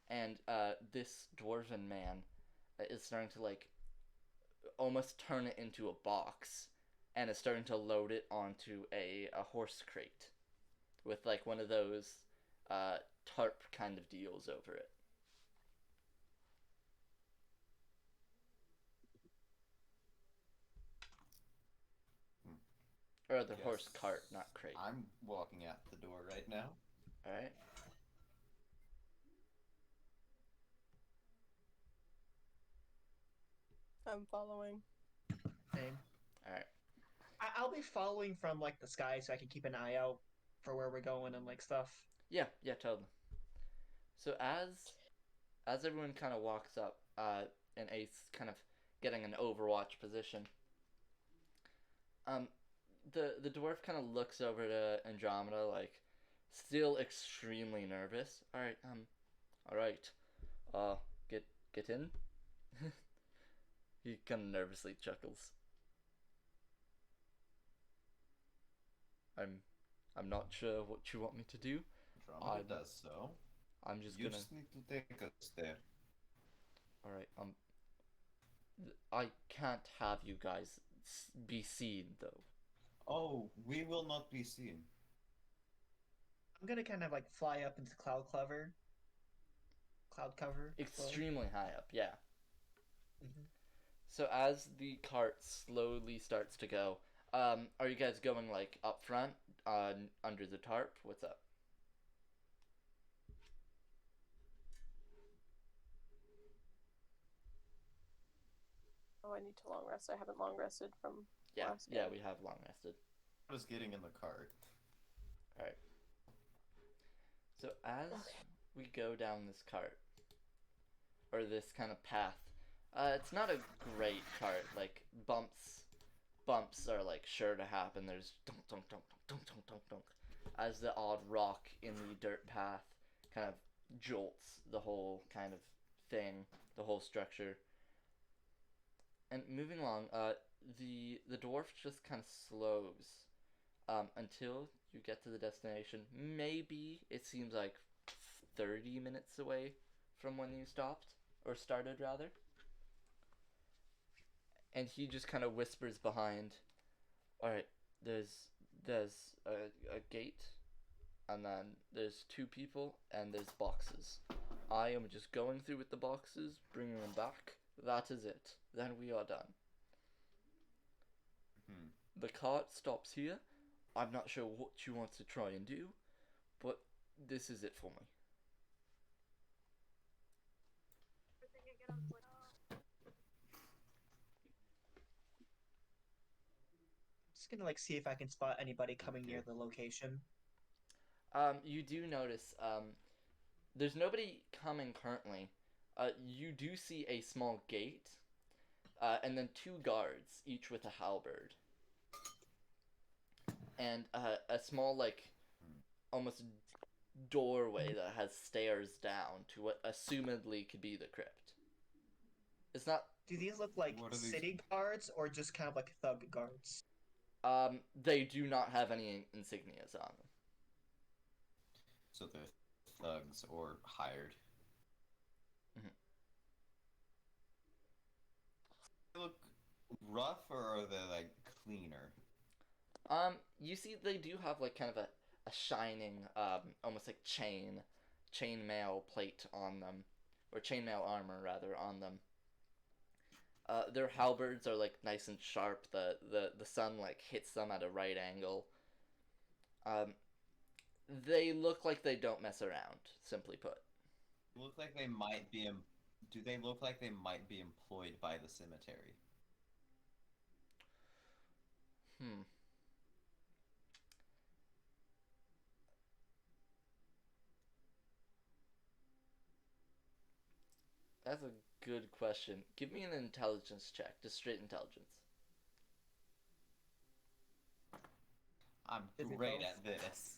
and this dwarven man is starting to like almost turn it into a box, and is starting to load it onto a horse crate with like one of those tarp kind of deals over it. Or the horse Yes. cart, not crate. I'm walking out the door right now. Alright. I'm following. Same. Alright. I'll be following from like the sky so I can keep an eye out for where we're going and like stuff. Yeah, totally. So as as everyone kind of walks up, and Ace kind of getting an overwatch position, the dwarf kind of looks over to Andromeda, like, still extremely nervous. All right, uh, get in. He kind of nervously chuckles. I'm not sure what you want me to do. Andromeda does so. I'm just You gonna. just need to take us there. All right. I can't have you guys be seen though. Oh, we will not be seen. I'm gonna kind of like fly up into cloud cover. Cloud cover. Extremely high up, yeah. Mm-hmm. So as the cart slowly starts to go, are you guys going like up front, under the tarp? What's up? Oh, I need to long rest. I haven't long rested from Yeah, last yeah, game. we have long rested. I was getting in the cart. All right. So as we go down this cart, or this kind of path, it's not a great cart. Like bumps are like sure to happen. There's dunk dunk dunk dunk dunk dunk dunk, as the odd rock in the dirt path kind of jolts the whole kind of thing, the whole structure. And moving along, the dwarf just kind of slows, until you get to the destination. Maybe it seems like 30 minutes away from when you stopped, or started rather. And he just kind of whispers behind, all right, there's a gate, and then there's two people, and there's boxes. I am just going through with the boxes, bringing them back. That is it. Then we are done. The cart stops here. I'm not sure what you want to try and do, but this is it for me. Just gonna like see if I can spot anybody coming near the location. You do notice, there's nobody coming currently. You do see a small gate, and then two guards, each with a halberd. And a small, like, almost doorway that has stairs down to what assumedly could be the crypt. It's not. Do these look like What are these? city guards or just kind of like thug guards? They do not have any insignias on them. So they're thugs or hired. Mhm. They look rough, or are they like cleaner? You see, they do have like kind of a shining, almost like chainmail plate on them, or chainmail armor rather on them. Their halberds are like nice and sharp. The sun like hits them at a right angle. They look like they don't mess around. Simply put. Look like they might be. Do they look like they might be employed by the cemetery? That's a good question. Give me an intelligence check, just straight intelligence. I'm Is it great both? at this.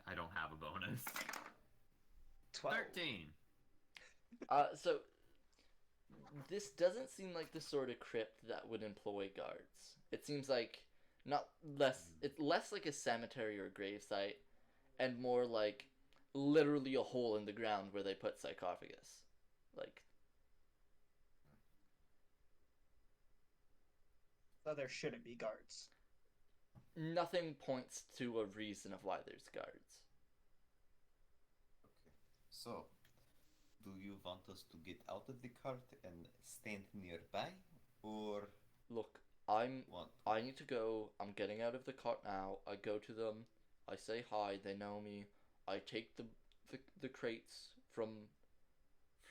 I don't have a bonus. 12. 13. So this doesn't seem like the sort of crypt that would employ guards. It seems like it's less like a cemetery or gravesite, and more like literally a hole in the ground where they put sarcophagus. Like, So there shouldn't be guards. nothing points to a reason of why there's guards. Okay. So, do you want us to get out of the cart and stand nearby, or Look, want? I need to go. I'm getting out of the cart now. I go to them. I say hi. They know me. I take the crates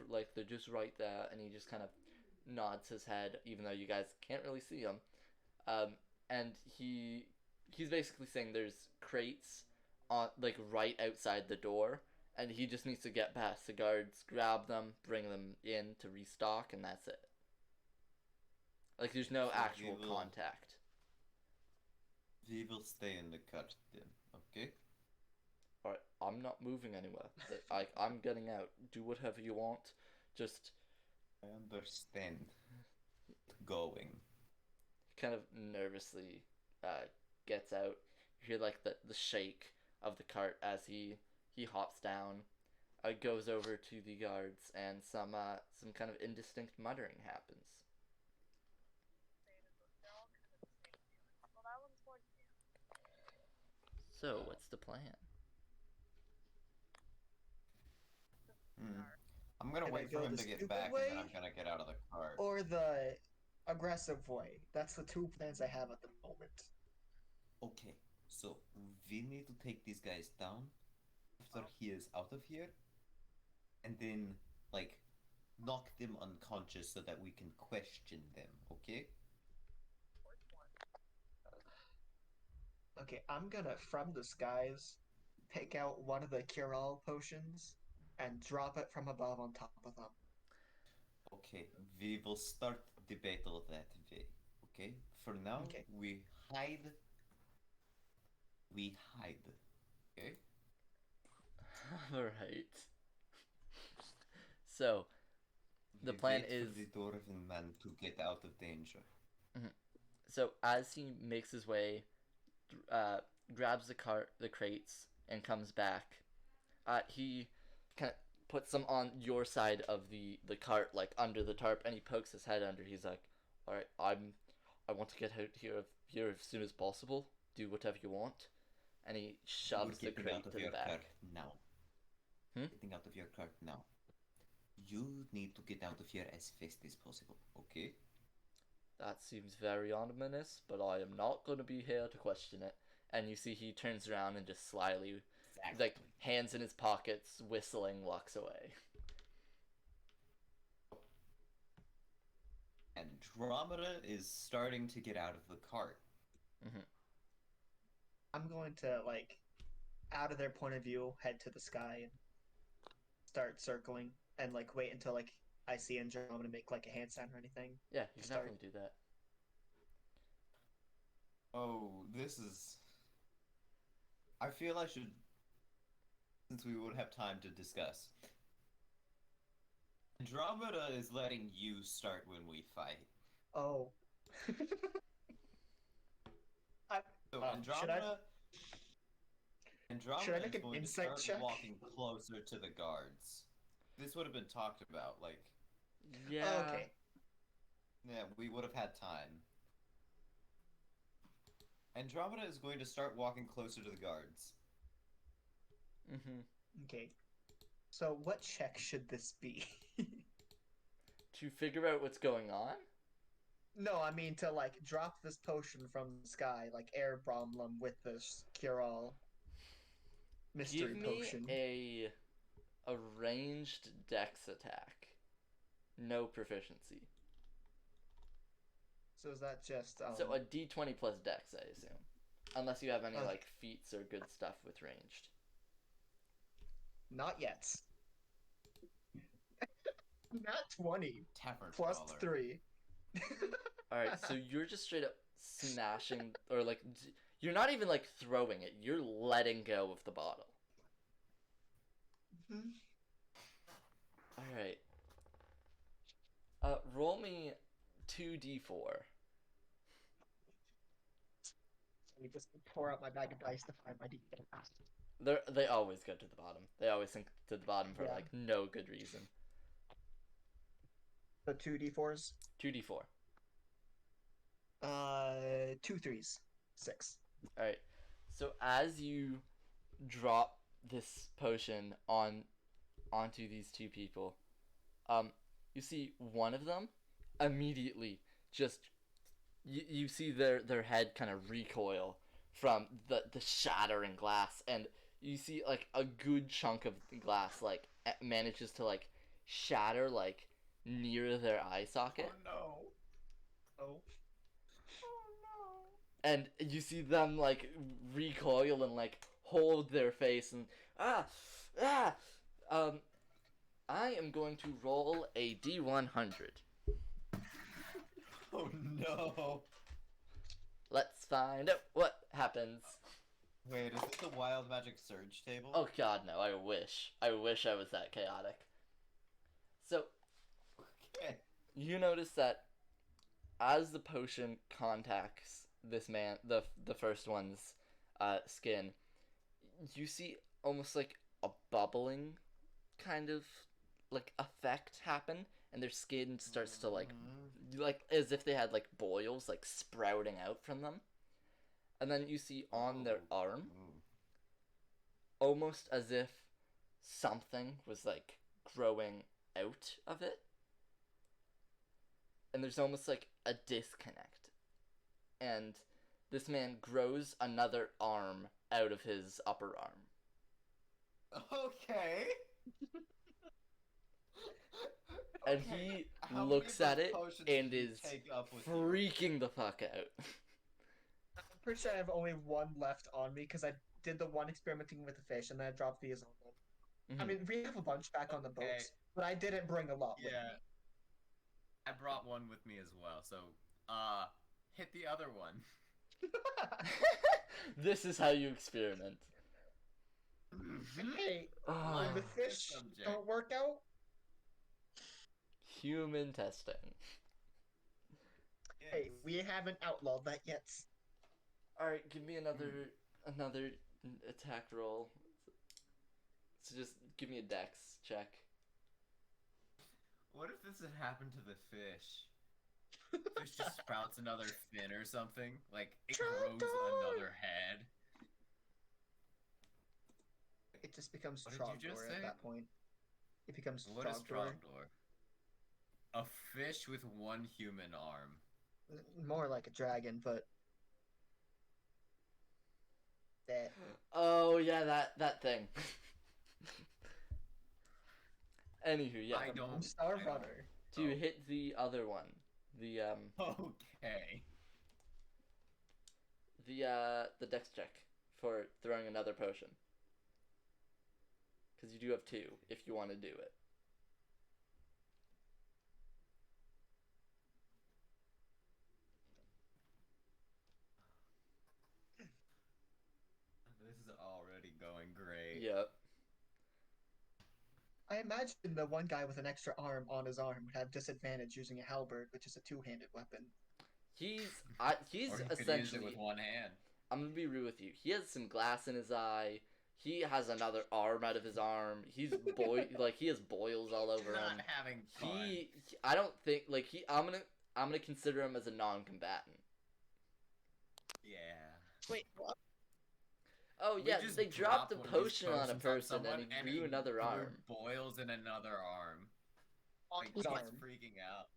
like they're just right there, and he just kind of nods his head, even though you guys can't really see him. And he's basically saying there's crates on like right outside the door, and he just needs to get past the guards, grab them, bring them in to restock, and that's it. Like, there's no So actual we will- contact. We will stay in the cart then, okay? Alright, I'm not moving anywhere. I'm getting out. Do whatever you want. Just I understand. Going. kind of nervously gets out. You hear like the shake of the cart as he hops down, goes over to the guards, and some kind of indistinct muttering happens. So what's the plan? I'm gonna Can I wait for go him the to get stupid back, and way? then I'm gonna get out of the cart. Or the aggressive way. That's the two plans I have at the moment. Okay, so we need to take these guys down after he is out of here, and then, like, knock them unconscious so that we can question them, okay? Okay, I'm gonna, from the skies, pick out one of the cure-all potions and drop it from above on top of them. Okay, we will start the battle that way, okay? For now, Okay. we hide. We hide, okay? Alright. So, the We plan wait is... for the Dwarven man to get out of danger. So, as he makes his way, grabs the crates, and comes back, he kind of puts them on your side of the cart, like under the tarp, and he pokes his head under. He's like, "Alright, I want to get out here as soon as possible. Do whatever you want." And he shoves the You're getting crate out of to the your back. cart now. Hmm? Getting out of your cart now. You need to get out of here as fast as possible, okay? That seems very ominous, but I am not going to be here to question it. And you see he turns around and just slyly, like, hands in his pockets, whistling, walks away. Andromeda is starting to get out of the cart. I'm going to, like, out of their point of view, head to the sky and start circling and, like, wait until, like, I see Andromeda make, like, a hand sign or anything. Yeah, you can Start. definitely do that. Oh, this is... I feel I should... Since we would have time to discuss. Andromeda is letting you start when we fight. Oh. So should I Andromeda make is an going to insight start check? walking closer to the guards. This would have been talked about, like... Yeah. Oh, okay. Yeah, we would have had time. Andromeda is going to start walking closer to the guards. Okay. So what check should this be? To figure out what's going on? No, I mean to, like, drop this potion from the sky, like air bomb them with this cure-all mystery Give me potion. a ranged dex attack. No proficiency. So is that just So a d20 plus dex, I assume. Unless you have any, Okay. like, feats or good stuff with ranged. Not yet. Not 20 Tavern plus crawler. 3. Alright, so you're just straight up smashing, or, like, you're not even, like, throwing it. You're letting go of the bottle. Mhm. Alright. Roll me 2d4. Let me just pour out my bag of dice to find my d4. They always go to the bottom. They always sink to the bottom for, Yeah. like, no good reason. The 2d4s? 2d4. 2 3s. 6. Alright. So as you drop this potion onto these two people, you see one of them immediately just you see their head kind of recoil from the shattering glass, and you see like a good chunk of glass like manages to like shatter like near their eye socket. no. Oh. And you see them like recoil and like hold their face, and Ah! Ah! I am going to roll a D100. Oh no! Let's find out what happens. Wait, is this the wild magic surge table? Oh god, no, I wish. I wish I was that chaotic. So, Okay. you notice that as the potion contacts this man, the first one's skin, you see almost like a bubbling kind of like effect happen, and their skin starts to like as if they had like boils like sprouting out from them. And then you see on their arm, almost as if something was like growing out of it. And there's almost like a disconnect. And this man grows another arm out of his upper arm. Okay. And Okay, he how many looks of at those it potions and do you is take up with you? freaking the fuck out. I'm pretty sure I have only one left on me because I did the one experimenting with the fish and then I dropped these on them. I Mhm. mean, we have a bunch back on the Okay. boats, but I didn't bring a lot with Yeah. me. I brought one with me as well, so hit the other one. This is how you experiment. Hey, Oh, when the Good fish subject. don't work out, human testing. hey, we haven't outlawed that yet. Alright, give me another attack roll. So just give me a dex check. What if this had happened to the fish? Fish just sprouts another fin or something? Like, it grows Trapdoor! another head? It just becomes What did you just Trogdor say? at that point. It becomes What is Trogdor. Trogdor? A fish with one human arm. More like a dragon, but that. Oh yeah, that thing. Anywho, yeah. I don't. Star I don't- Runner. Do you hit the other one? The Okay. the dex check for throwing another potion. Because you do have two if you want to do it. This is already going great. Yep. I imagine the one guy with an extra arm on his arm would have disadvantage using a halberd, which is a two-handed weapon. He's Or he could use it essentially. with one hand. I'm gonna be real with you. He has some glass in his eye. He has another arm out of his arm. He's like he has boils all over Not him. having fun. I don't think like I'm gonna consider him as a non-combatant. Yeah. Wait, what? Oh We yeah, just they dropped a one of these potion on a potions person someone, and he grew another grew arm. boils in another arm. On Like, his he's arm. freaking out.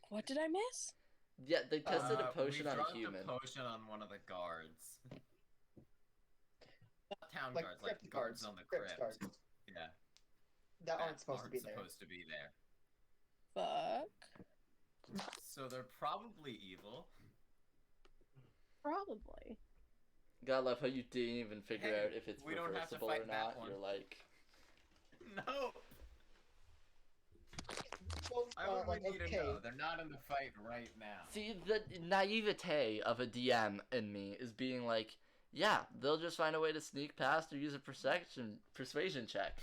What did I miss? Yeah, they tested a potion we on a dropped human. a potion on one of the guards. Not town Like guards, like crypt guards guards, on the crypt crypt. guards. Yeah. That aren't supposed to be there. supposed to be there. Fuck. So they're probably evil. Probably. God love how you didn't even figure Hey, out if it's we don't have to reversible fight or that not. one. You're like, No! Well, I would like, need to okay, know. They're not in the fight right now. see the naivete of a DM in me is being like, yeah, they'll just find a way to sneak past or use a persuasion check.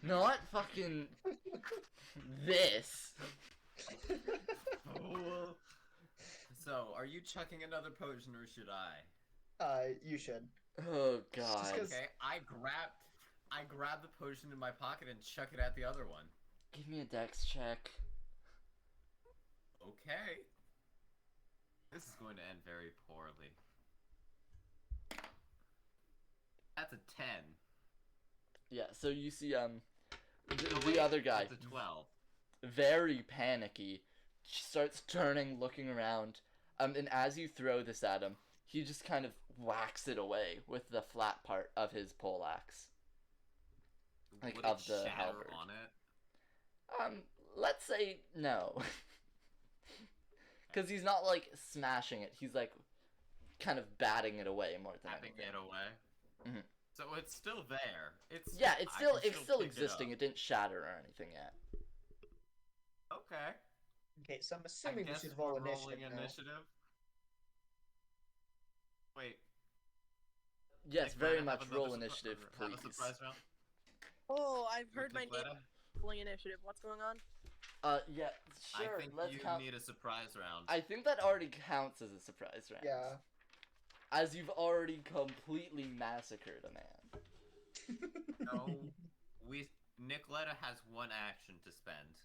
Not fucking this. Fool. So, are you chucking another potion or should I? you should. Oh god. 'cause- Okay, I grab the potion in my pocket and chuck it at the other one. Give me a dex check. Okay. This is going to end very poorly. That's a 10. Yeah, so you see No, the wait, other guy, That's a 12. very panicky, starts turning, looking around, and as you throw this at him, he just kind of whacks it away with the flat part of his poleaxe. Like, Would of it the shatter halberd. on it? Let's say no. Because he's not, like, smashing it. He's, like, kind of batting it away more than Tapping anything. it away? Mhm. So it's still there. It's Yeah, it's I still can pick it existing. up. It didn't shatter or anything yet. Okay. Okay, so I'm I assuming we guess should we're roll rolling initiative now. initiative. Wait. Yes, Nick, very Letta, have much another roll surpri- initiative, Have please. a surprise round. Oh, I've With heard my Nick name Letta? rolling initiative. What's going on? Yeah, I sure. think Let's you count. need a surprise round. I think that already counts as a surprise round. Yeah. As you've already completely massacred a man. No, Nicoletta has one action to spend.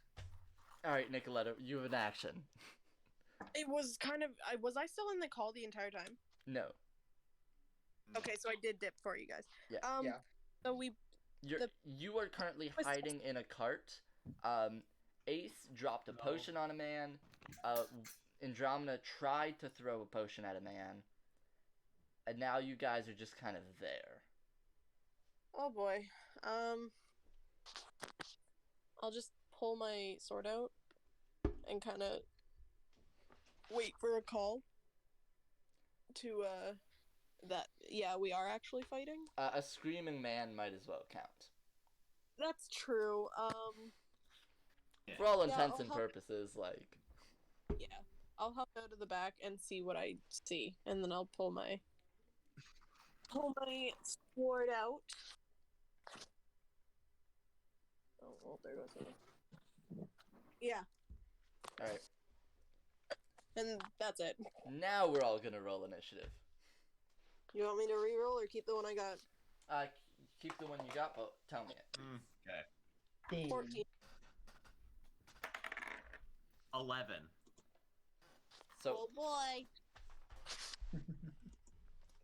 All right, Nicoletta, you have an action. It was kind of. Was I still in the call the entire time? No. Okay, so I did dip for you guys. Yeah. Yeah. So we. You are currently hiding in a cart. Ace dropped a potion on a man. Andromeda tried to throw a potion at a man. And now you guys are just kind of there. Oh boy. I'll just pull my sword out and kind of wait for a call to that yeah, we are actually fighting. A screaming man might as well count. That's true. For all Yeah, intents I'll and help- purposes, like... Yeah. I'll hop out of the back and see what I see, and then I'll pull my sword out. Oh, well, there goes it. Yeah, Alright. and that's it. Now we're all gonna roll initiative. You want me to re-roll or keep the one I got? Keep the one you got, but tell me it. Okay. 14. 11. So, Oh boy.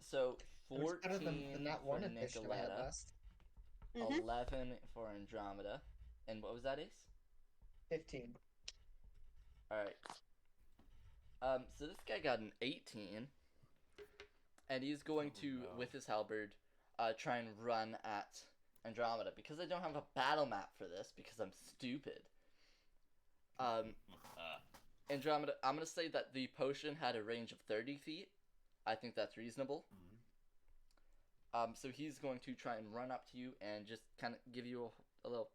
so It was 14 better than that for one initiative I had Nicoletta, last. Mhm. 11 for Andromeda, and what was that, Ace? 15. Alright. So this guy got an 18, and he's going to, with his halberd, try and run at Andromeda. Because I don't have a battle map for this, because I'm stupid. Andromeda, I'm gonna say that the potion had a range of 30 feet. I think that's reasonable. So he's going to try and run up to you and just kind of give you a little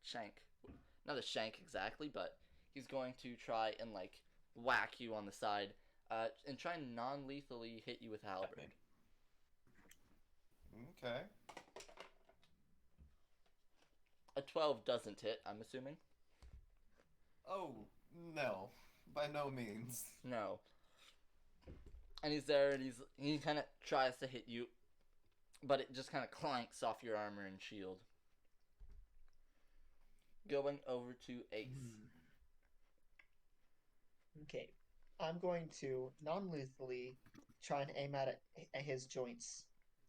shank. Not a shank exactly, but he's going to try and, like, whack you on the side, and try and non-lethally hit you with a halberd. Okay. A 12 doesn't hit, I'm assuming. Oh, no. By no means. No. And he's there, and he kind of tries to hit you, but it just kind of clanks off your armor and shield. Going over to Ace. Okay. I'm going to non-lethally try and aim at his joints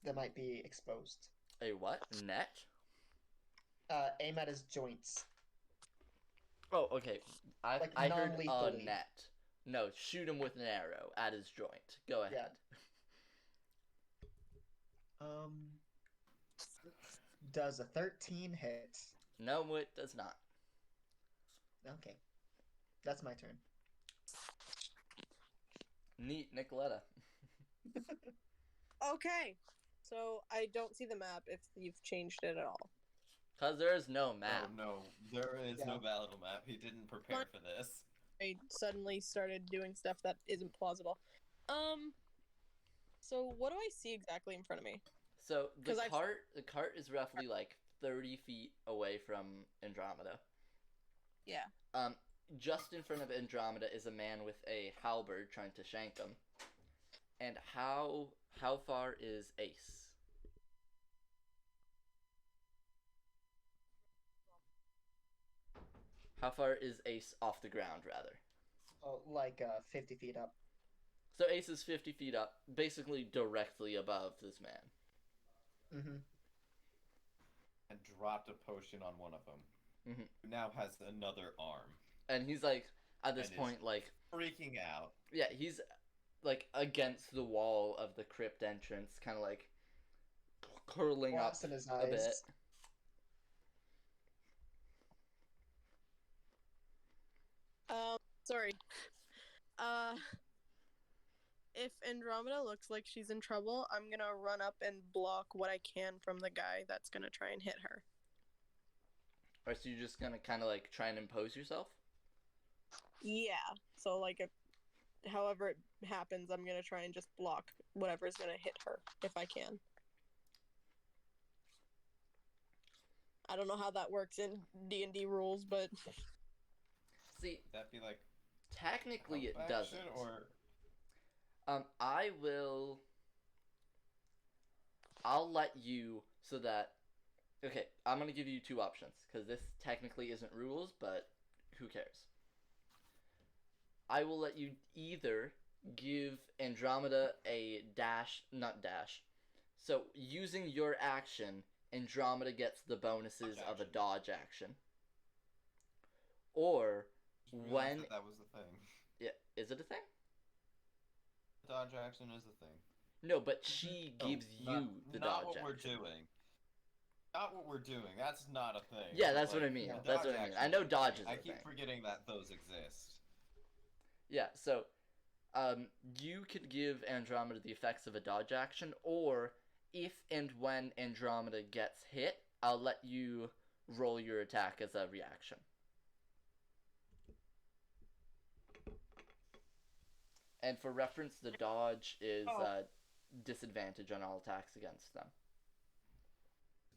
that might be exposed. A what? Net? Aim at his joints. Oh, okay. I Like, heard a non-lethally. net. No, shoot him with an arrow at his joint. Go ahead. Does a 13 hit? No, it does not. Okay. That's my turn. Neat, Nicoletta. Okay. So I don't see the map if you've changed it at all. Because there is no map. Oh, no. There is no Yeah. battle map. He didn't prepare for this. I suddenly started doing stuff that isn't plausible. So what do I see exactly in front of me? So the 'Cause I've- cart is roughly like 30 feet away from Andromeda. Yeah. Just in front of Andromeda is a man with a halberd trying to shank him. And how far is Ace? How far is Ace off the ground, rather? Oh, like 50 feet up. So Ace is 50 feet up, basically directly above this man. Mm-hmm. And dropped a potion on one of them. Mhm. Who now has another arm. And he's like, at this And is point, like, freaking out. yeah, he's like against the wall of the crypt entrance, kind of like curling up Glass in his a bit. eyes. Sorry. if Andromeda looks like she's in trouble, I'm gonna run up and block what I can from the guy that's gonna try and hit her. Or so you're just gonna kind of like try and impose yourself? Yeah. So like, however it happens, I'm gonna try and just block whatever's gonna hit her if I can. I don't know how that works in D&D rules, but See, Would that be like technically it help doesn't. action, or I will. I'll let you so that. Okay, I'm gonna give you two options because this technically isn't rules, but who cares? I will let you either give Andromeda a dash, not dash. So using your action, Andromeda gets the bonuses of a dodge action. Or just realized when that was the thing. yeah, is it a thing? Dodge action is a thing. No, but she gives you the not dodge what action. we're doing. Not what we're doing. That's not a thing. Yeah, that's what I Like, mean. yeah, That's dodge what I mean. action I know is a dodge thing. is a I keep thing. forgetting that those exist. Yeah, so you could give Andromeda the effects of a dodge action, or if and when Andromeda gets hit, I'll let you roll your attack as a reaction. And for reference, the dodge is disadvantage on all attacks against them.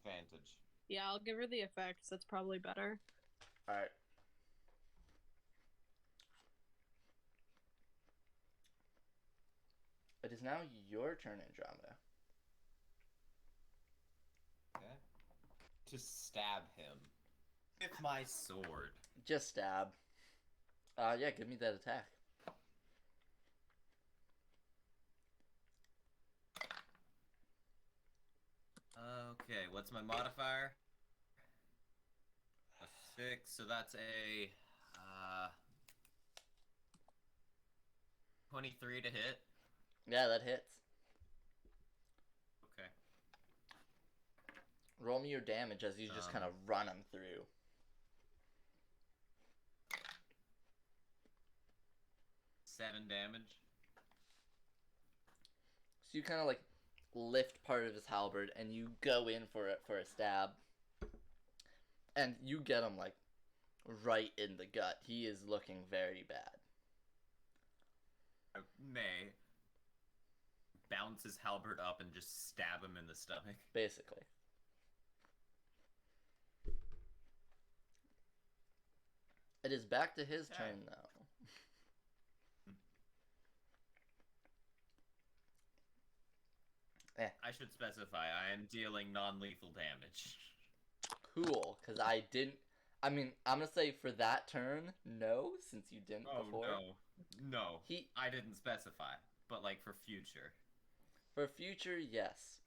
Advantage. yeah, I'll give her the effects. That's probably better. Alright. It is now your turn, Andromeda. Okay. To stab him with my sword. Just stab. Yeah, give me that attack. Okay, what's my modifier? A 6, so that's a 23 to hit. Yeah, that hits. Okay. Roll me your damage as you just kind of run him through. Seven damage. So you kind of like lift part of his halberd and you go in for it for a stab. And you get him like right in the gut. He is looking very bad. I may bounce his halberd up and just stab him in the stomach. Basically. It is back to his turn though. I should specify, I am dealing non-lethal damage. Cool, because I didn't. I mean, I'm gonna say for that turn, no, since you didn't before. No. I didn't specify, but like for future. For future, yes.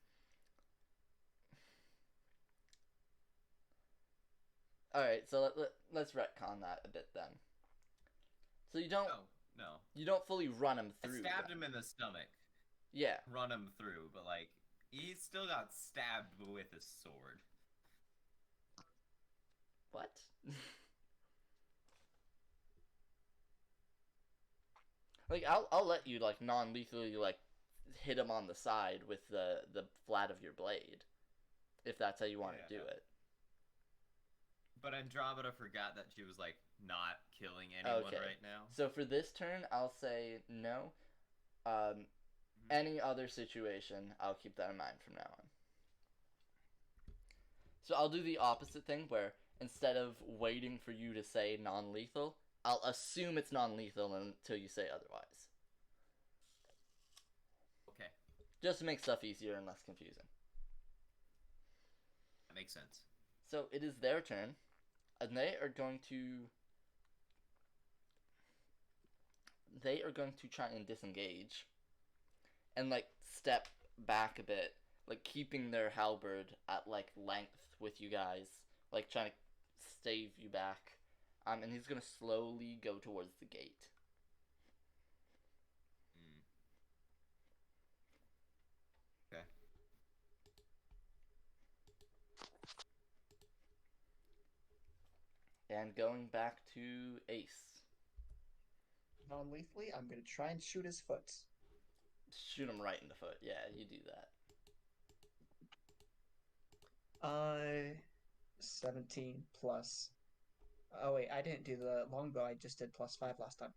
Alright, so let's retcon that a bit then. So you don't. No. You don't fully run him through. I stabbed then. him in the stomach. Yeah. Run him through, but like he still got stabbed with his sword. What? Like I'll let you like non-lethally like hit him on the side with the flat of your blade, if that's how you want to do it. But Andromeda forgot that she was like not killing anyone right now. So for this turn, I'll say no. Any other situation, I'll keep that in mind from now on. So I'll do the opposite thing where instead of waiting for you to say non-lethal, I'll assume it's non-lethal until you say otherwise. Okay. Just to make stuff easier and less confusing. That makes sense. So it is their turn, and they are going to try and disengage and like step back a bit, like keeping their halberd at like length with you guys, like trying to stave you back. And he's gonna slowly go towards the gate. Okay. And going back to Ace. Non-lethally, I'm gonna try and shoot his foot. shoot him right in the foot. Yeah, you do that. 17 plus. Oh wait, I didn't do the longbow. I just did +5 last time.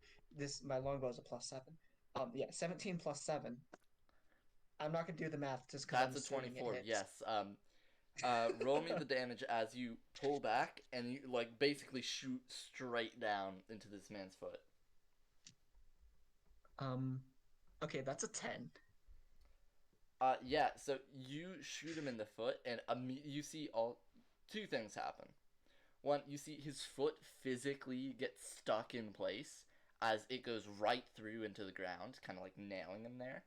My longbow is a +7. Yeah, 17 plus 7. I'm not gonna do the math just because I'm That's a assuming it 24. hits. Yes. Roll me the damage as you pull back and you like basically shoot straight down into this man's foot. Okay, that's a 10. Yeah. So you shoot him in the foot, and you see all two things happen. One, you see his foot physically get stuck in place as it goes right through into the ground, kind of like nailing him there.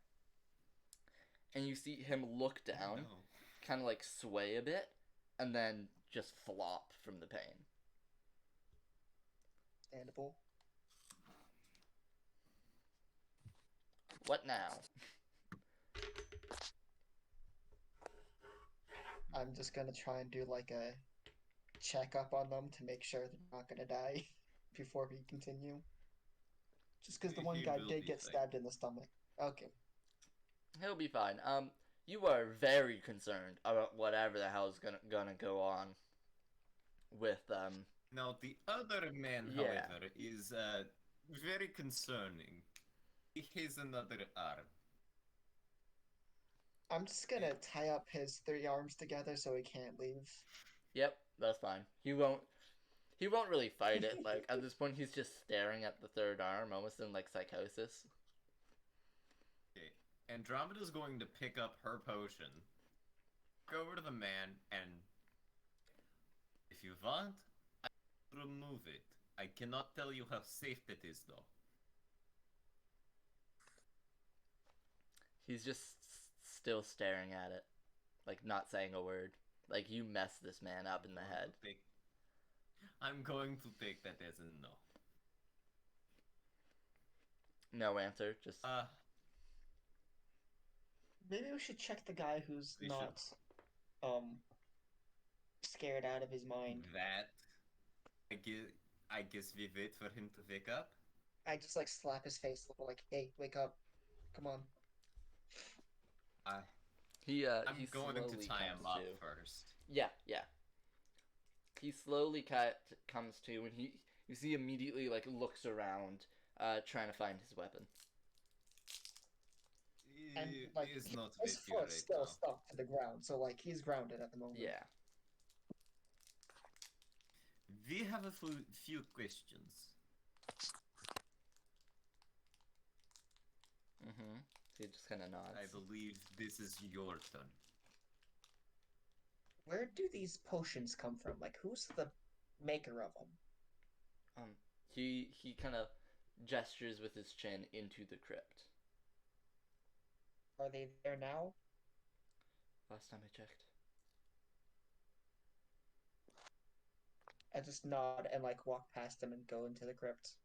And you see him look down, No. kind of like sway a bit, and then just flop from the pain. Understandable. What now? I'm just gonna try and do like a checkup on them to make sure they're not gonna die before we continue. Just because the one He guy will did be get fine. stabbed in the stomach. Okay. He'll be fine. You are very concerned about whatever the hell is gonna go on with Now, the other man, Yeah. however, is very concerning. He has another arm. I'm just gonna tie up his 3 arms together so he can't leave. Yep, that's fine. He won't really fight it. Like at this point he's just staring at the third arm, almost in like psychosis. Okay. Andromeda's going to pick up her potion, go over to the man, and if you want, I will remove it. I cannot tell you how safe it is, though. He's just still staring at it, like not saying a word. Like you messed this man up in the head. I'm going to take that as a no. No answer, just Maybe we should check the guy who's We not scared out of his mind. That I guess we wait for him to wake up. I just like slap his face, like, "Hey, wake up! Come on!" I'm he going to slowly tie him comes up to. first. Yeah. He slowly comes to, and you see immediately like looks around, trying to find his weapon. And He like is not his with you right foot's still now. stuck to the ground, so like he's grounded at the moment. Yeah. We have a few questions. Mm-hmm. So he just kind of nods. I believe this is your turn. Where do these potions come from? Like, who's the maker of them? He kind of gestures with his chin into the crypt. Are they there now? Last time I checked. I just nod and like walk past them and go into the crypt.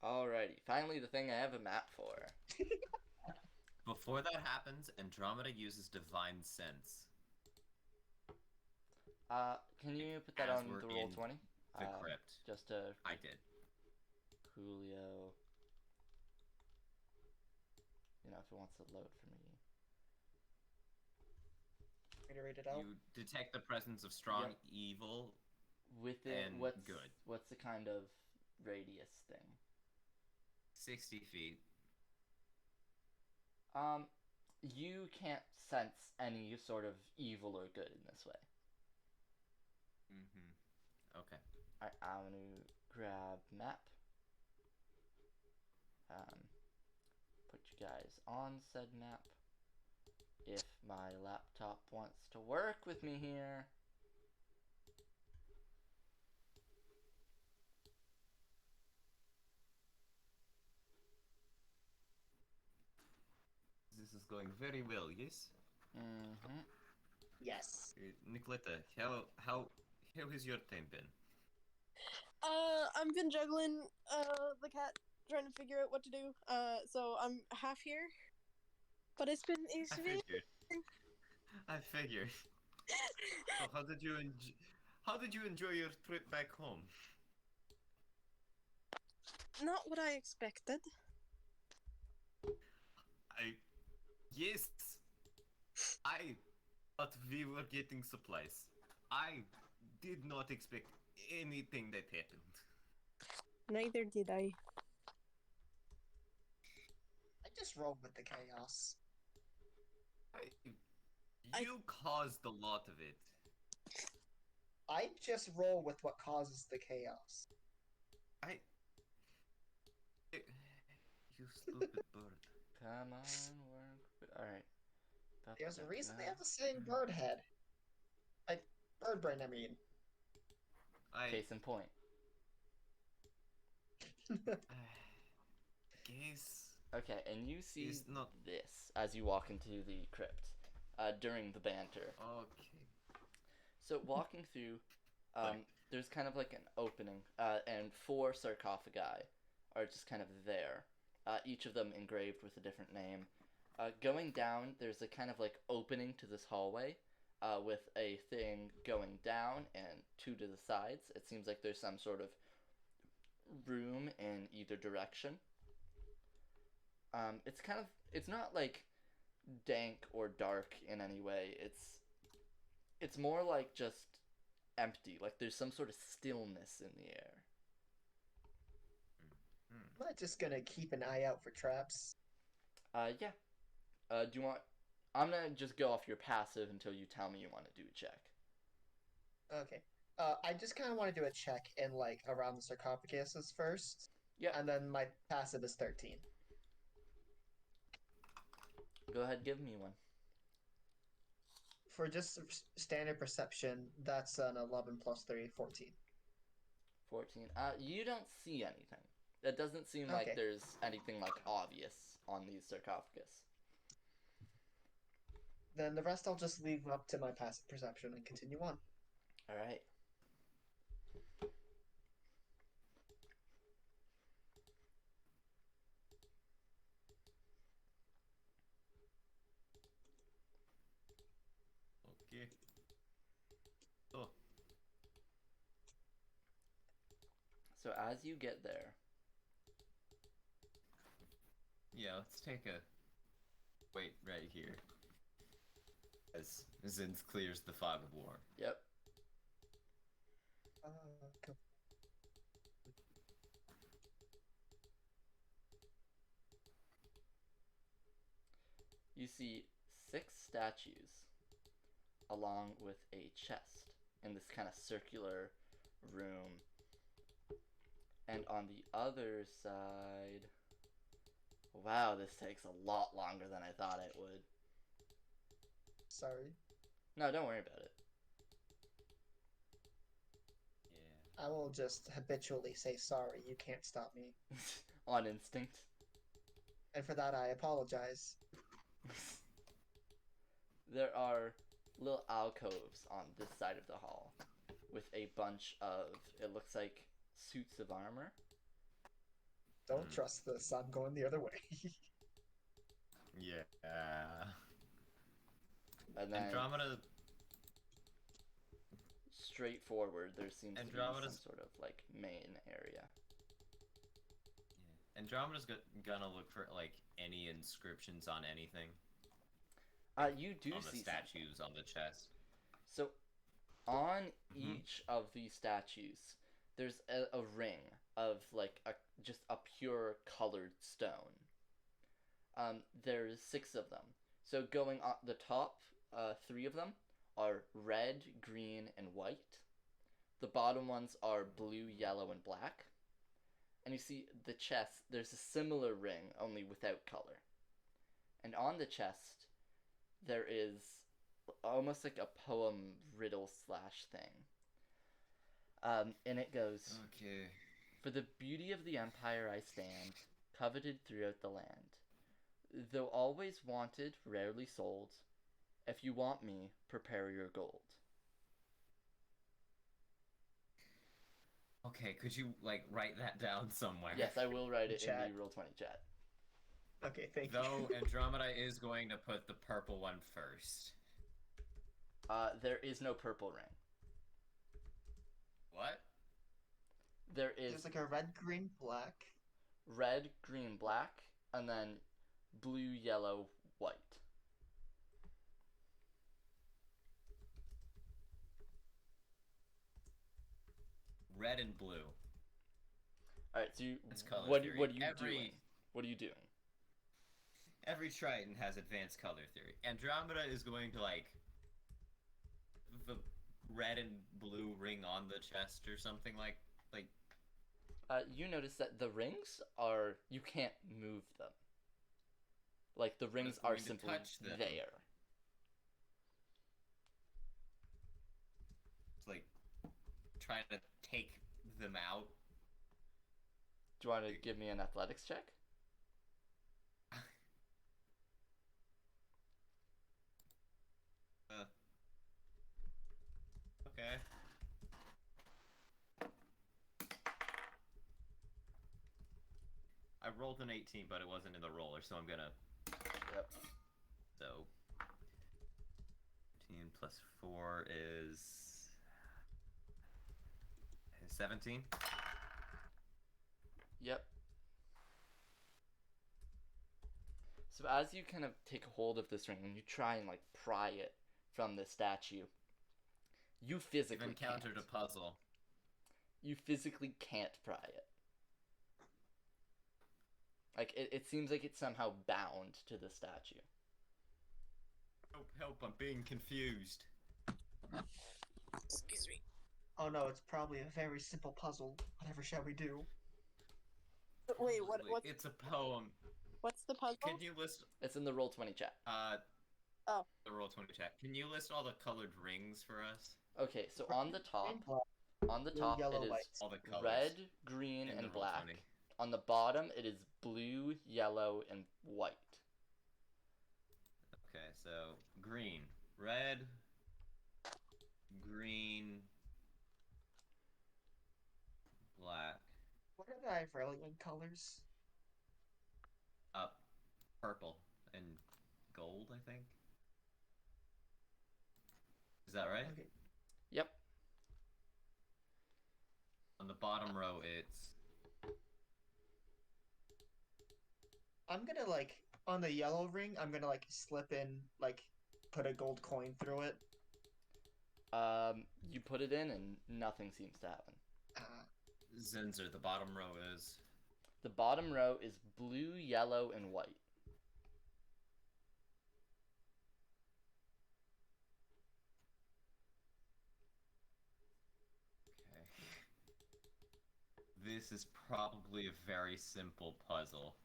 Alrighty, finally the thing I have a map for. Before that happens, Andromeda uses Divine Sense. Can you put that As on we're the roll in 20? The crypt. Just to I did. Julio. You know, if it wants to load for me. Want me to read it out? You detect the presence of strong Yep. evil. Within And what's good. What's the kind of radius thing? 60 feet. You can't sense any sort of evil or good in this way. Mm-hmm. Okay. Alright, I'm gonna grab map. Put you guys on said map. If my laptop wants to work with me here. This is going very well, yes? Mm-hmm. Yes. Nicoletta, how has your time been? I've been juggling the cat, trying to figure out what to do. So I'm half here, but it's been I figured. So how did you enjoy your trip back home? Not what I expected. Yes, I thought we were getting supplies. I did not expect anything that happened. Neither did I. I just roll with the chaos. You caused a lot of it. I just roll with what causes the chaos. You stupid bird. Come on, work. Alright. There's a reason they have the saying bird head. Like, bird brain, I mean. Case in point. Guess. Okay, and you see It's not- this as you walk into the crypt during the banter. Okay. So walking through, there's kind of like an opening, and 4 sarcophagi are just kind of there, each of them engraved with a different name. Going down, there's a kind of like opening to this hallway, with a thing going down and 2 to the sides. It seems like there's some sort of room in either direction. It's not like dank or dark in any way. It's more like just empty. Like there's some sort of stillness in the air. I'm not just gonna keep an eye out for traps. Yeah. Do you want? I'm gonna just go off your passive until you tell me you want to do a check. Okay. I just kind of want to do a check in, like, around the sarcophaguses first. Yeah. And then my passive is 13. Go ahead, give me one. For just standard perception, that's an 11 plus 3, 14. 14. You don't see anything. It doesn't seem like Okay. there's anything like obvious on these sarcophagus. Then the rest I'll just leave up to my passive perception and continue on. All right. Okay. Oh. So as you get there, Yeah, let's take a wait right here. As Zinz clears the fog of war. yep. Cool. You see 6 statues along with a chest in this kind of circular room. And on the other side... Wow, this takes a lot longer than I thought it would. Sorry. No, don't worry about it. Yeah. I will just habitually say sorry. You can't stop me. On instinct. And for that, I apologize. There are little alcoves on this side of the hall with a bunch of, it looks like, suits of armor. Don't trust this. I'm going the other way. Yeah. And then Andromeda. straight forward, there seems to be Andromeda's- some sort of like main area. Yeah. Andromeda's gonna look for like any inscriptions on anything. You do On the see statues something. on the chest. So, on Mhm. each of these statues, there's a ring of like just a pure colored stone. There's 6 of them. So going on the top, 3 of them are red, green, and white. The bottom ones are blue, yellow, and black. And you see the chest, there's a similar ring, only without color. And on the chest, there is almost like a poem riddle slash thing. And it goes, Okay. "For the beauty of the empire I stand, coveted throughout the land. Though always wanted, rarely sold. If you want me, prepare your gold." Okay, could you like write that down somewhere? Yes, I will write it in Chat. the Roll20 chat. Okay, thank Though you. Andromeda is going to put the purple one first. There is no purple ring. What? There is There's like a red, green, black. red, green, black, and then blue, yellow, white. Red and blue. All right, so That's color what theory. are you doing? What are you doing? Every Triton has advanced color theory. Andromeda is going to like the red and blue ring on the chest or something like. You notice that the rings are you can't move them. Like the rings are going to simply touch them. there. It's like trying to take them out. Do you want to give me an athletics check? Okay. I rolled an 18, but it wasn't in the roller, so I'm gonna. Yep. So 15 plus 4 is 17. Yep. So as you kind of take hold of this ring and you try and like pry it from the statue, you physically You've encountered can't. a puzzle. You physically can't pry it. Like it seems like it's somehow bound to the statue. Help, help, I'm being confused. Excuse me. Oh no, it's probably a very simple puzzle. Whatever shall we do? Wait, It's a poem. what's the puzzle? Can you list It's in the Roll20 chat. Oh. The Roll20 chat. Can you list all the colored rings for us? Okay, so on the top, Blue, yellow, it is white. All the colors. red, green, in and the black. Roll20. On the bottom, it is blue, yellow, and white. Okay, so green, red, green, black, What are the Ivrillian colors? purple, and gold, I think. Is that right? Okay. Yep. On the bottom row, it's I'm gonna like on the yellow ring. I'm gonna like slip in like put a gold coin through it. You put it in and nothing seems to happen. Zinzer. The bottom row is The bottom row is blue, yellow, and white. okay. This is probably a very simple puzzle.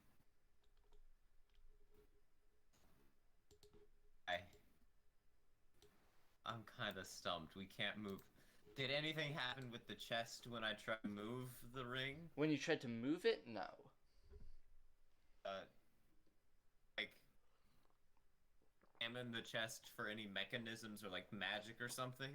I'm kind of stumped. We can't move. Did anything happen with the chest when I tried to move the ring? When you tried to move it, no. Like, examine the chest for any mechanisms or like magic or something.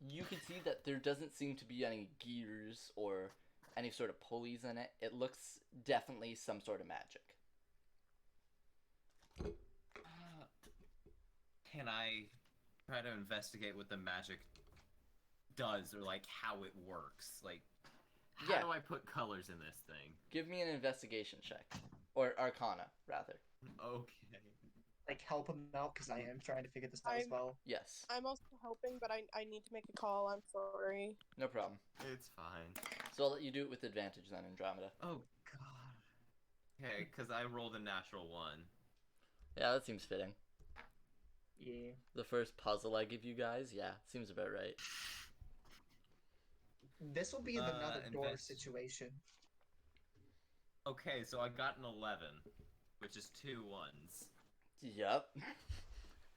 You can see that there doesn't seem to be any gears or any sort of pulleys in it. It looks definitely some sort of magic. Can I try to investigate what the magic does or like how it works? Like, how Yeah. do I put colors in this thing? Give me an investigation check. Or Arcana, rather. Okay. Like help him out because I am trying to figure this out as well. Yes. I'm also helping, but I need to make a call. I'm sorry. No problem. It's fine. So I'll let you do it with advantage then, Andromeda. Oh, God. Okay, because I rolled a natural 1. Yeah, that seems fitting. Yeah. The first puzzle I give you guys, yeah, seems about right. This will be another door invest- situation. Okay, so I got an 11, which is 2 1s. Yep.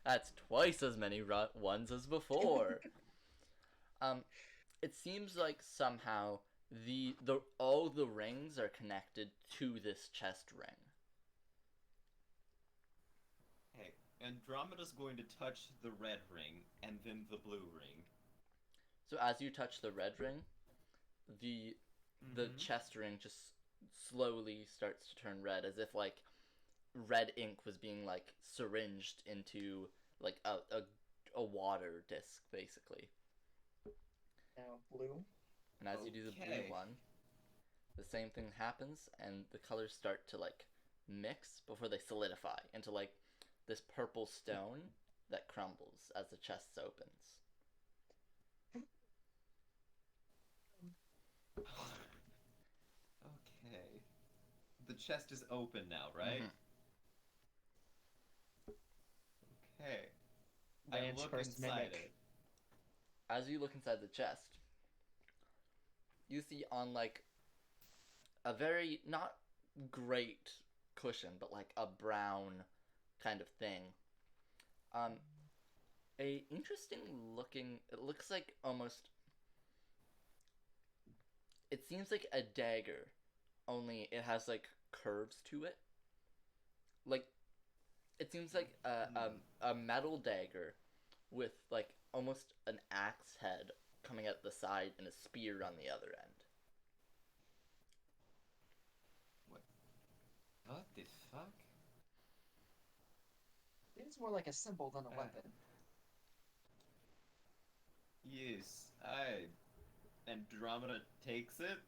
That's twice as many ones as before. It seems like somehow all the rings are connected to this chest ring. Okay, Andromeda's going to touch the red ring and then the blue ring. So as you touch the red ring, the Mhm. chest ring just slowly starts to turn red, as if like red ink was being like syringed into like a water disc, basically. Now blue. And as you do the blue Okay. one, the same thing happens, and the colors start to like mix before they solidify into like this purple stone that crumbles as the chest opens. Okay. The chest is open now, right? Mhm. Okay. I Lance look first inside mimic. it. As you look inside the chest, you see on like a very not great cushion, but like a brown kind of thing. A interesting looking. It looks like almost. It seems like a dagger, only it has like curves to it. Like it seems like a metal dagger with like almost an axe head coming at the side and a spear on the other end. What the fuck? It's more like a symbol than a weapon. Yes, Andromeda takes it.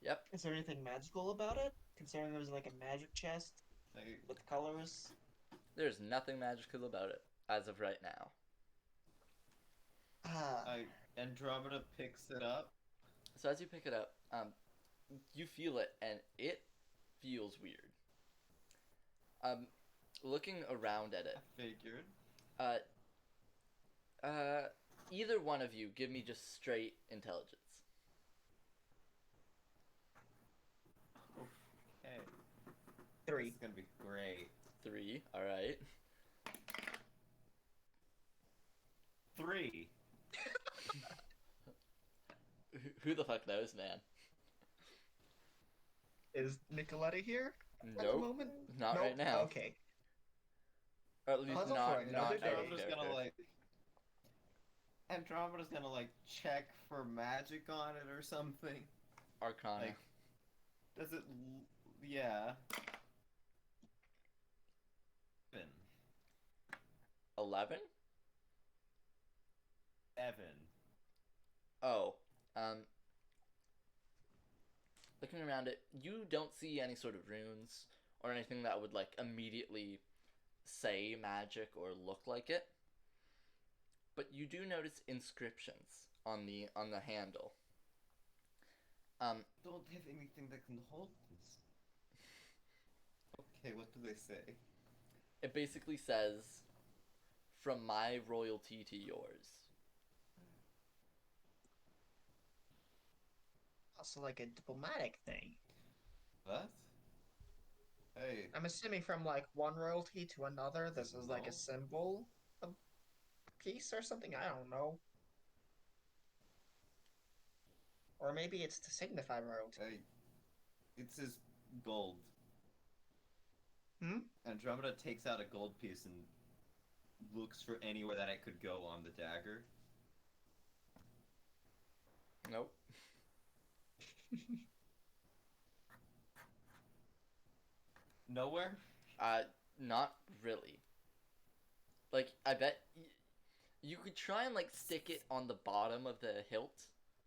Yep. Is there anything magical about it? Considering it was like a magic chest I, with colors? There's nothing magical about it as of right now. Andromeda picks it up. So as you pick it up, you feel it, and it feels weird. Looking around at it, I figured. either one of you give me just straight intelligence. Okay. 3. This is gonna be great. 3, alright. 3. Who the fuck knows, man? Is Nicoletta here at the Nope, moment? not Nope. right now. Okay. Or at least Puzzle not, for another not day. every Andromeda's character. gonna like. Andromeda's gonna like check for magic on it or something. Arcana. Like, does it? Yeah. 7. 11? 7. Oh, looking around it, you don't see any sort of runes or anything that would like immediately say magic or look like it. But you do notice inscriptions on the handle. Don't have anything that can hold this. Okay, what do they say? It basically says, "From my royalty to yours." Also like a diplomatic thing. What? Hey, I'm assuming from like one royalty to another, this is like No. a symbol of peace or something? I don't know. Or maybe it's to signify royalty. hey. It says gold. Hmm? Andromeda takes out a gold piece and looks for anywhere that it could go on the dagger. Nope. Nowhere? Not really. Like, I bet you could try and like stick it on the bottom of the hilt,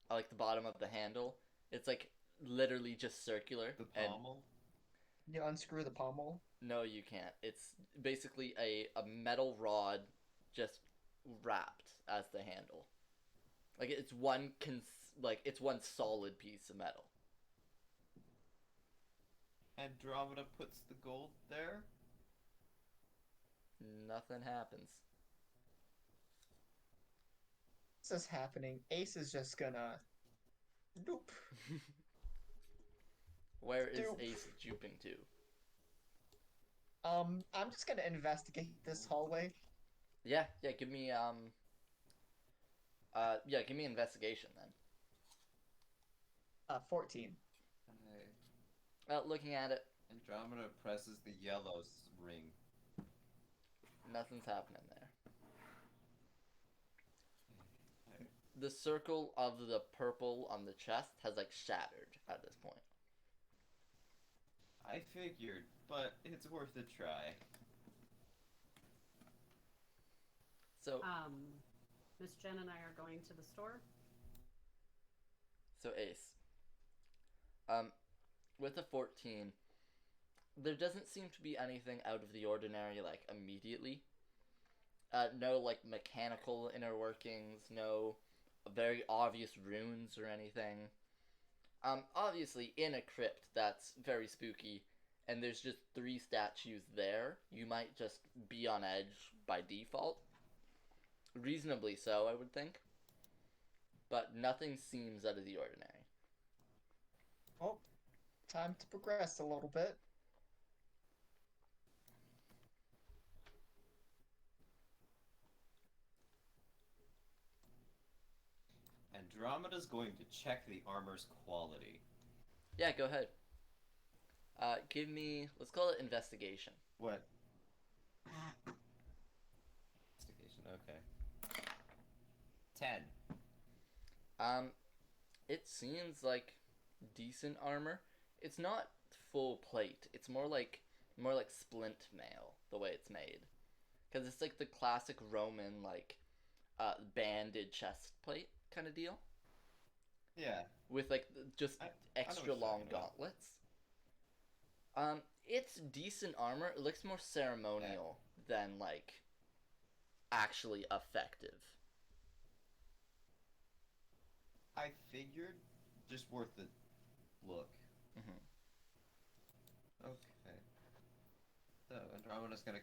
like the bottom of the handle. It's like literally just circular. The And pommel? You unscrew the pommel. no, you can't. It's basically a metal rod just wrapped as the handle. Like it's it's one solid piece of metal. Andromeda puts the gold there? Nothing happens. This is happening. Ace is just gonna. Nope. Where is Doop. Ace juping to? I'm just gonna investigate this hallway. Yeah, give me give me investigation then. 14. Looking at it, Andromeda presses the yellow ring. nothing's happening there. The circle of the purple on the chest has like shattered at this point. I figured, but it's worth a try. So Miss Jen and I are going to the store. Ace, Um, with a 14, there doesn't seem to be anything out of the ordinary, like, immediately. No, like, mechanical inner workings, no very obvious runes or anything. Obviously, in a crypt, that's very spooky, and there's just 3 statues there. You might just be on edge by default. Reasonably so, I would think. But nothing seems out of the ordinary. Oh, time to progress a little bit. Andromeda's going to check the armor's quality. Yeah, go ahead. Give me, let's call it investigation. What? Investigation, okay. 10. It seems like decent armor. It's not full plate. It's more like splint mail the way it's made, because it's like the classic Roman like banded chest plate kind of deal Yeah. with like just I know extra what you're long talking about. gauntlets. It's decent armor. It looks more ceremonial than like actually effective. I figured just worth the look. Mhm. Okay. So Andromeda's gonna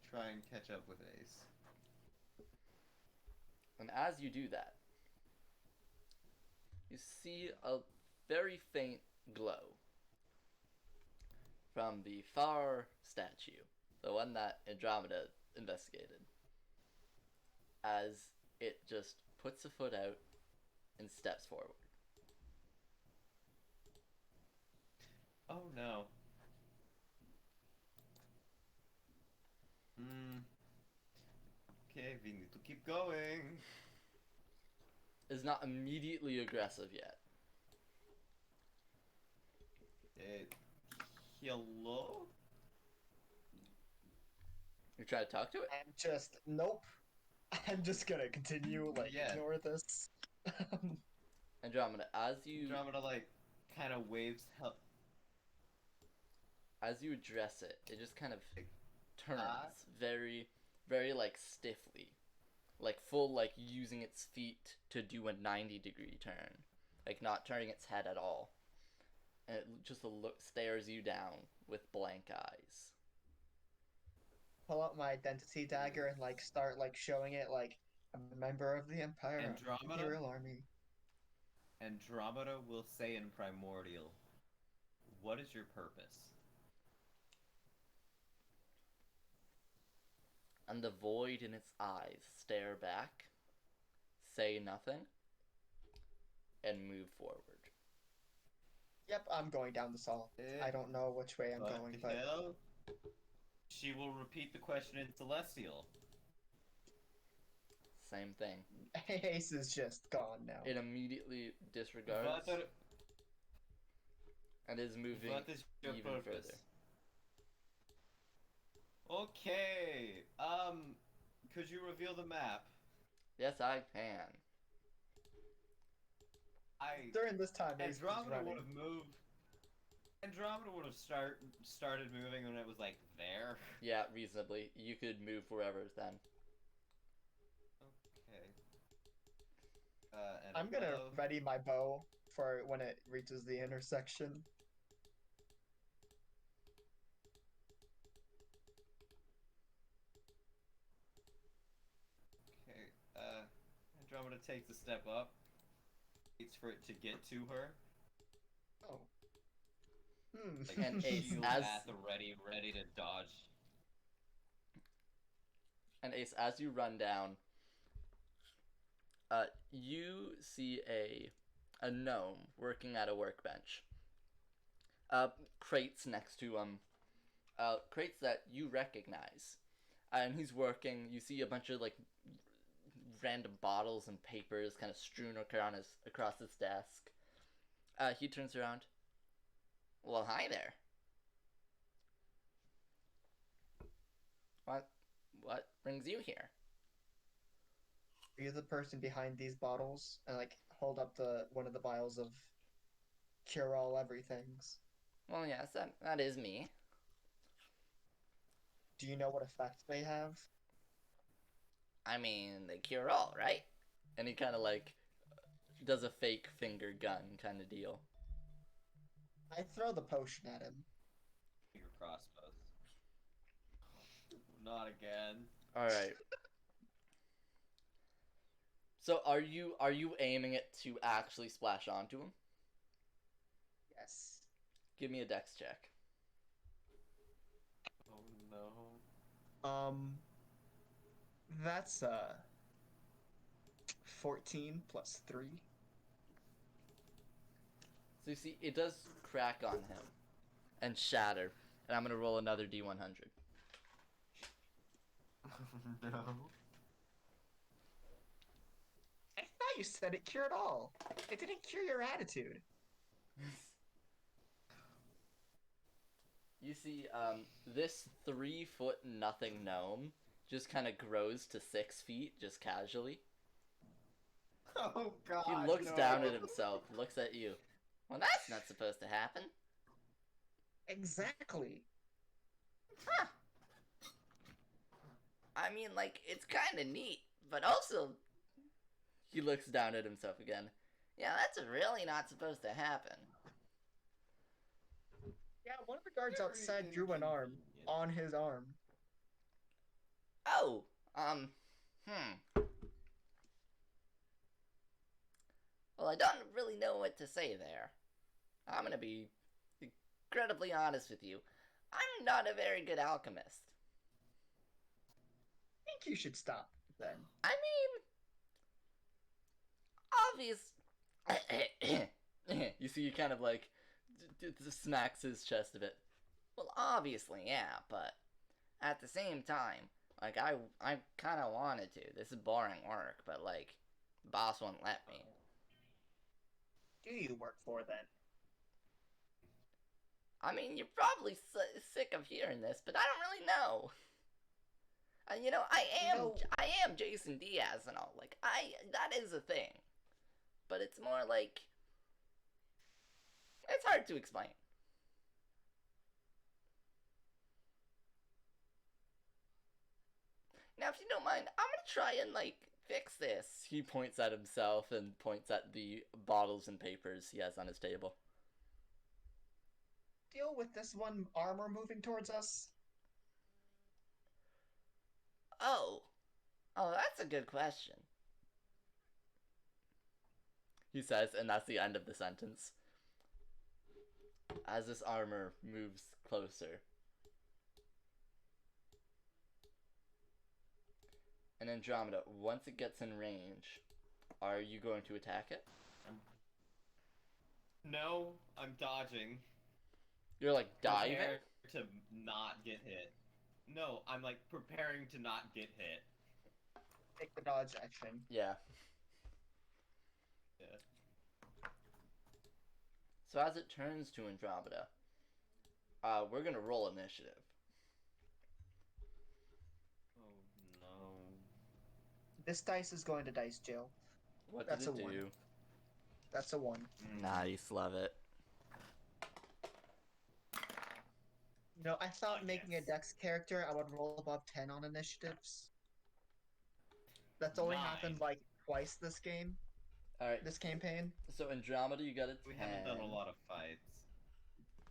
try and catch up with Ace. And as you do that, you see a very faint glow from the far statue, the one that Andromeda investigated, as it just puts a foot out and steps forward. Oh no. Hmm. Okay, we need to keep going. Is not immediately aggressive yet. Hello? You try to talk to it? I'm just nope. I'm just gonna continue Yeah. ignore this. Andromeda, as you Andromeda like kind of waves help. address it, it just kind of turns Ah. very, very like stiffly, like full like using its feet to do a 90-degree turn, like not turning its head at all, and it just stares you down with blank eyes. Pull out my identity dagger and start showing it I'm a member of the Andromeda? Imperial Army. Andromeda will say in Primordial, what is your purpose? And the void in its eyes stare back, say nothing, and move forward. Yep, I'm going down the hall. I don't know which way I'm What going, the but hell? She will repeat the question in Celestial. Same thing. Ace is just gone now. It immediately disregards and is moving what is your even purpose? further. Okay. Could you reveal the map? Yes, I can. During this time, Ace is Andromeda running. would have moved. Andromeda would have started moving when it was like there. Yeah, reasonably. You could move wherever then. Okay. And I'm gonna above- ready my bow for when it reaches the intersection. Okay. Andromeda takes a step up. Waits for it to get to her. Oh. Like And Ace, shield as- at the ready to dodge. And Ace, as you run down, you see a gnome working at a workbench. Crates next to him. Crates that you recognize. And he's working. You see a bunch of random bottles and papers kind of strewn across his desk. He turns around. Well, hi there. What brings you here? Are you the person behind these bottles? And hold up one of the vials of cure-all everythings. Well, yes, that is me. Do you know what effect they have? I mean, they cure all, right? And he kind of like does a fake finger gun kind of deal. I throw the potion at him. Finger crossbows. Not again. All right. So are you aiming it to actually splash onto him? Yes. Give me a dex check. Oh no. That's 14 plus 3. So you see, it does crack on him and shatter, and I'm gonna roll another D100. No. I thought you said it cured all. It didn't cure your attitude. You see, this 3-foot nothing gnome just kind of grows to 6 feet just casually. Oh god. He looks no. down at himself, looks at you. Well, that's not supposed to happen. Exactly. Huh. I mean, like, it's kind of neat, but also... He looks down at himself again. Yeah, that's really not supposed to happen. Yeah, one of the guards Very outside drew an arm inconvenient. on his arm. Oh, Well, I don't really know what to say there. I'm gonna be incredibly honest with you. I'm not a very good alchemist. I think you should stop then. I mean, obvious. You see, he kind of like smacks his chest a bit. Well, obviously, yeah, but at the same time, like I kind of wanted to. This is boring work, but like, boss won't let me. Do you work for then? I mean, you're probably sick of hearing this, but I don't really know. You know, I am Jason Diaz and all. Like, that is a thing. But it's more like, it's hard to explain. Now, if you don't mind, I'm gonna try and, like, fix this. He points at himself and points at the bottles and papers he has on his table. Deal with this one armor moving towards us? Oh, that's a good question. He says, and that's the end of the sentence. As this armor moves closer. And Andromeda, once it gets in range, are you going to attack it? No, I'm dodging. You're like diving? Prepare to not get hit. No, I'm like preparing to not get hit. Take the dodge action. Yeah. Yeah. So as it turns to Andromeda, we're gonna roll initiative. Oh no. This dice is going to dice jail. What That's did it a one. do? That's a 1. Nice, love it. You know, I thought making a yes. dex character, I would roll above 10 on initiatives. That's only happened Nine. like twice this game, Alright, this campaign. so Andromeda, you got a 10. We haven't done a lot of fights.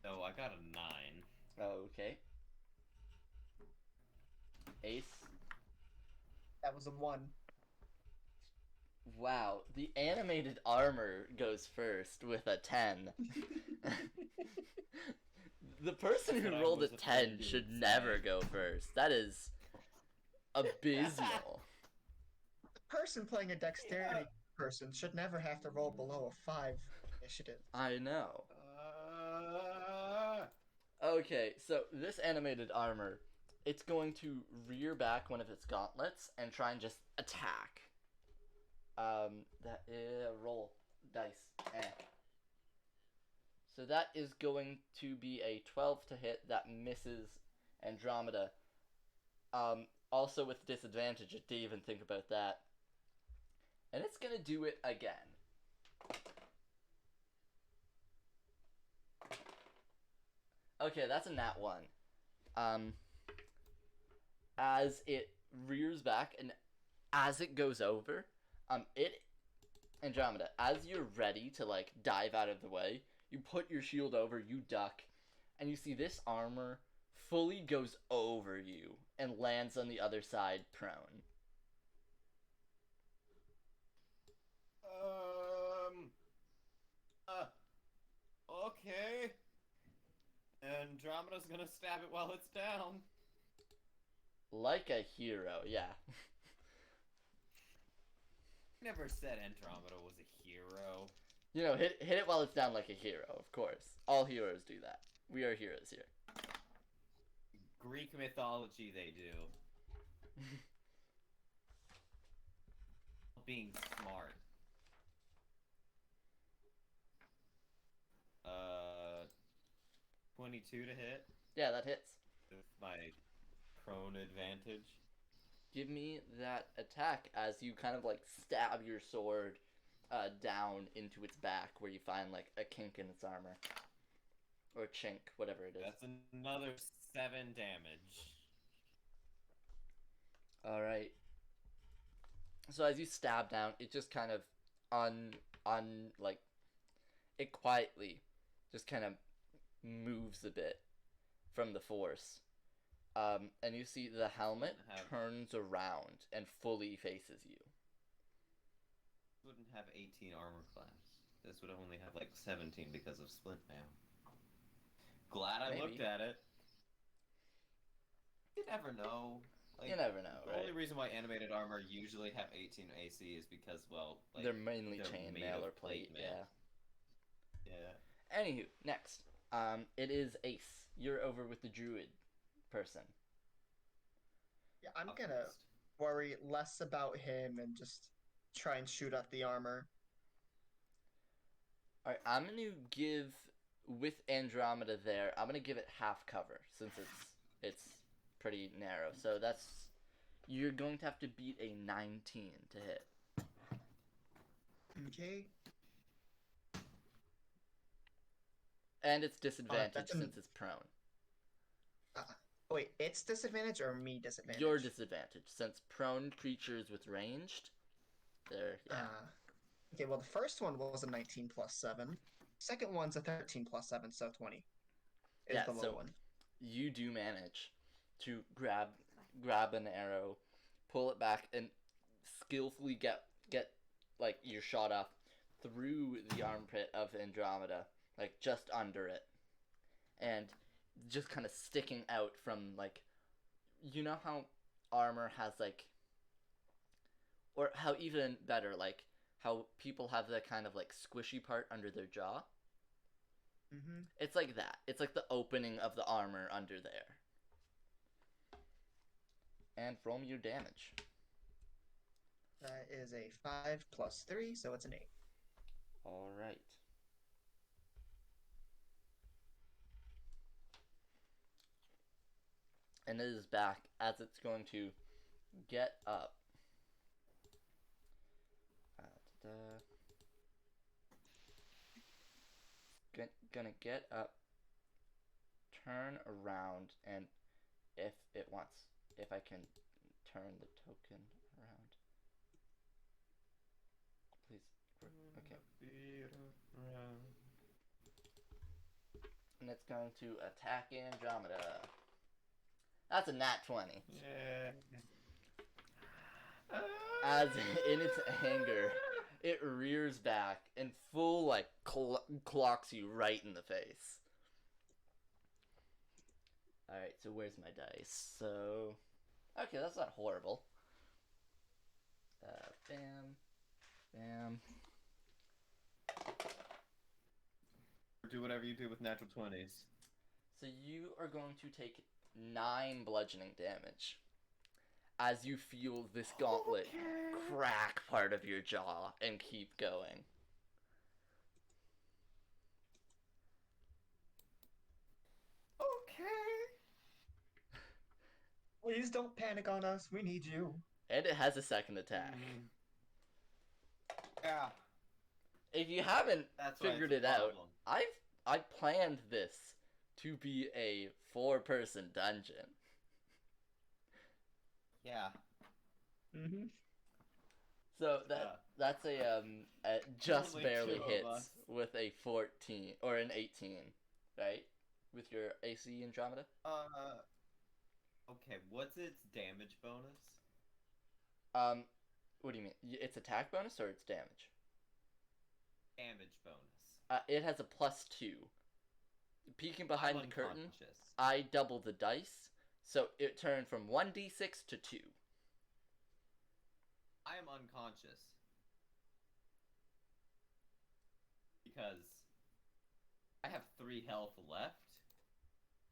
No, I got a 9. Oh, okay. Ace. That was a 1. Wow, the animated armor goes first with a 10. The person who But I rolled a was 10 afraid you should would never say. go first. That is abysmal. The person playing a dexterity person should never have to roll below a 5 initiative. I know. Okay, so this animated armor, it's going to rear back one of its gauntlets and try and just attack. Roll dice. So that is going to be a 12 to hit that misses Andromeda. Also with disadvantage, I didn't even think about that. And it's gonna do it again. Okay, that's a nat 1. As it rears back and as it goes over, Andromeda, as you're ready to like dive out of the way, you put your shield over, you duck, and you see this armor fully goes over you and lands on the other side prone. Okay. Andromeda's gonna stab it while it's down. Like a hero, yeah. Never said Andromeda was a hero. You know, hit it while it's down like a hero, of course. All heroes do that. We are heroes here. Greek mythology, they do. Being smart. 22 to hit Yeah, that hits. with my prone advantage. Give me that attack as you kind of like stab your sword down into its back where you find like a kink in its armor. Or chink, whatever it is. That's another 7 damage. Alright. So as you stab down, it just kind of it quietly just kind of moves a bit from the force. And you see the helmet turns around and fully faces you. Wouldn't have 18 armor class. This would only have like 17 because of splint mail. Glad I Maybe. looked at it. You never know. Like, You never know, The right? only reason why animated armor usually have 18 AC is because, well, like, they're mainly they're made chainmail of or plate, mail. yeah. Yeah. Anywho, next. It is Ace. You're over with the druid person. Yeah, I'm Up gonna next. worry less about him and just try and shoot at the armor. Alright, I'm gonna give with Andromeda there, I'm gonna give it half cover since it's pretty narrow. So you're going to have to beat a 19 to hit. Okay. And it's disadvantage that's since it's prone. Wait, it's disadvantage or me disadvantage? Your disadvantage since prone creatures with ranged, they're yeah. Okay, well the first one was a 19 plus 7. Second one's a 13 plus 7, so 20. Is Yeah, the low so one. you do manage to grab an arrow, pull it back, and skillfully get like your shot off through the armpit of Andromeda, like just under it, and just kind of sticking out from like, you know how armor has like, or how even better like how people have the kind of like squishy part under their jaw. Mm-hmm. It's like that. It's like the opening of the armor under there. And roll me your damage. That is a 5 plus 3, so it's an 8. Alright. And it is back as it's going to get up. Gonna get up, turn around, and if I can turn the token around. Please. Okay. And it's going to attack Andromeda. That's a nat 20. Yeah. As in its anger, it rears back and full like clocks you right in the face. Alright, so where's my dice? So, okay, that's not horrible. Bam. Bam. Do whatever you do with natural 20s. So you are going to take 9 bludgeoning damage as you feel this gauntlet crack part of your jaw and keep going. Okay. Please don't panic on us. We need you. And it has a second attack. Yeah. If you haven't That's why figured it's it a out, problem. I planned this to be a 4-person dungeon. Yeah. Mm-hmm. So that's a just Only barely 2 of hits us. with a 14 or an 18, right? With your AC Andromeda. Okay, what's its damage bonus? What do you mean? It's attack bonus or it's damage? Damage bonus. It has a +2. Peeking behind I'm the curtain, unconscious. I double the dice, so it turned from 1d6 to 2. I am unconscious. Because I have 3 health left.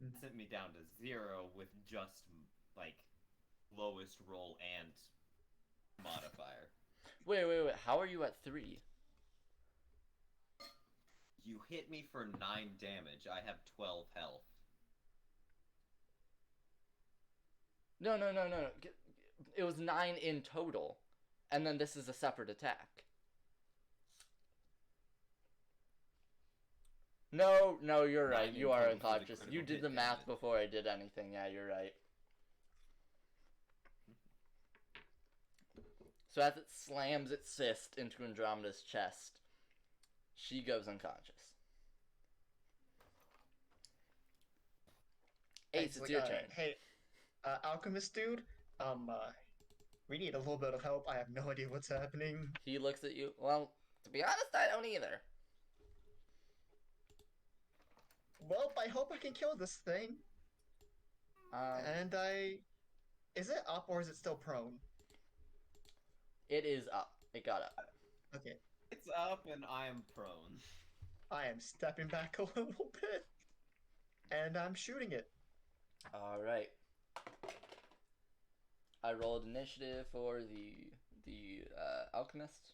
It sent me down to 0 with just, like, lowest roll and modifier. Wait. How are you at 3? You hit me for 9 damage. I have 12 health. No. It was 9 in total, and then this is a separate attack. No, you're right. 9 You in are total for the unconscious. You critical did the hit math damage. before I did anything. Yeah, you're right. So as it slams its fist into Andromeda's chest, she goes unconscious. Ace, it's your turn. Hey, alchemist dude. We need a little bit of help. I have no idea what's happening. He looks at you. Well, to be honest, I don't either. Well, I hope I can kill this thing. And is it up or is it still prone? It is up. It got up. Okay. It's up and I am prone. I am stepping back a little bit. And I'm shooting it. Alright. I rolled initiative for the alchemist.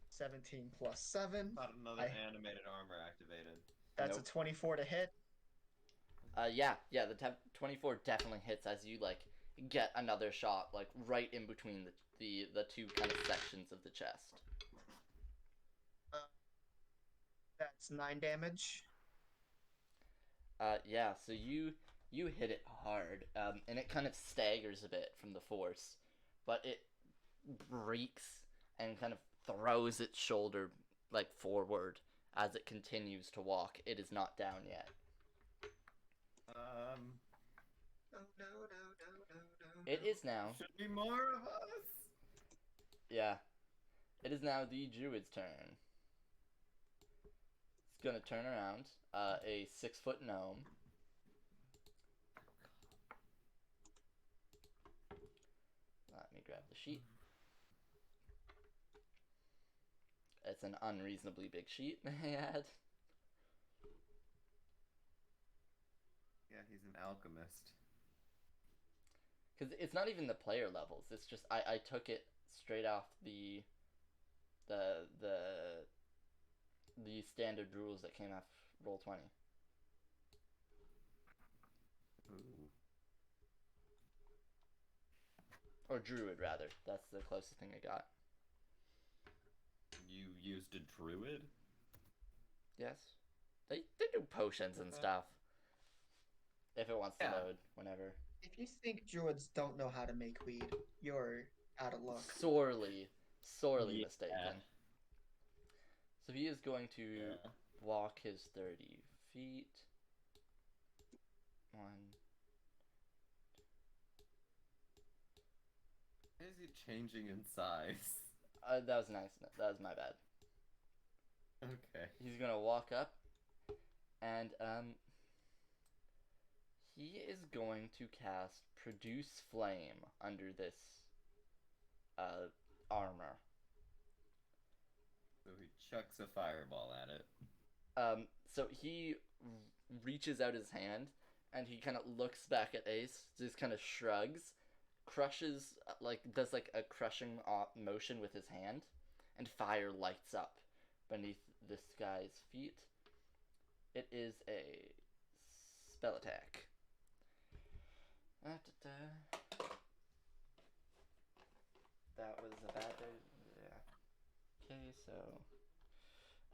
17 plus 7. Not another animated armor activated. That's Nope. a 24 to hit. Yeah, the 24 definitely hits as you like get another shot like right in between the two kind of sections of the chest. That's 9 damage. Yeah, so you hit it hard, and it kind of staggers a bit from the force, but it breaks and kind of throws its shoulder like forward as it continues to walk. It is not down yet. Oh no. It is now. Should be more of us. Yeah. It is now the druid's turn. It's gonna turn around. A 6-foot gnome. Let me grab the sheet. It's an unreasonably big sheet, may I add. Yeah, he's an alchemist. Because it's not even the player levels. It's just I took it straight off the standard rules that came off Roll20. Ooh. Or druid rather. That's the closest thing I got. You used a druid? Yes. They do potions and stuff. If it wants to load, whenever. If you think druids don't know how to make weed, you're out of luck. Sorely Yeah. mistaken. So he is going to walk his 30 feet. 1. Why is he changing in size? That was nice. That was my bad. Okay. He's gonna walk up, and he is going to cast Produce Flame under this armor. So he chucks a fireball at it. So he reaches out his hand, and he kind of looks back at Ace, just kind of shrugs, crushes, does like a crushing motion with his hand, and fire lights up beneath this guy's feet. It is a spell attack. That was a bad day. Yeah. Okay, so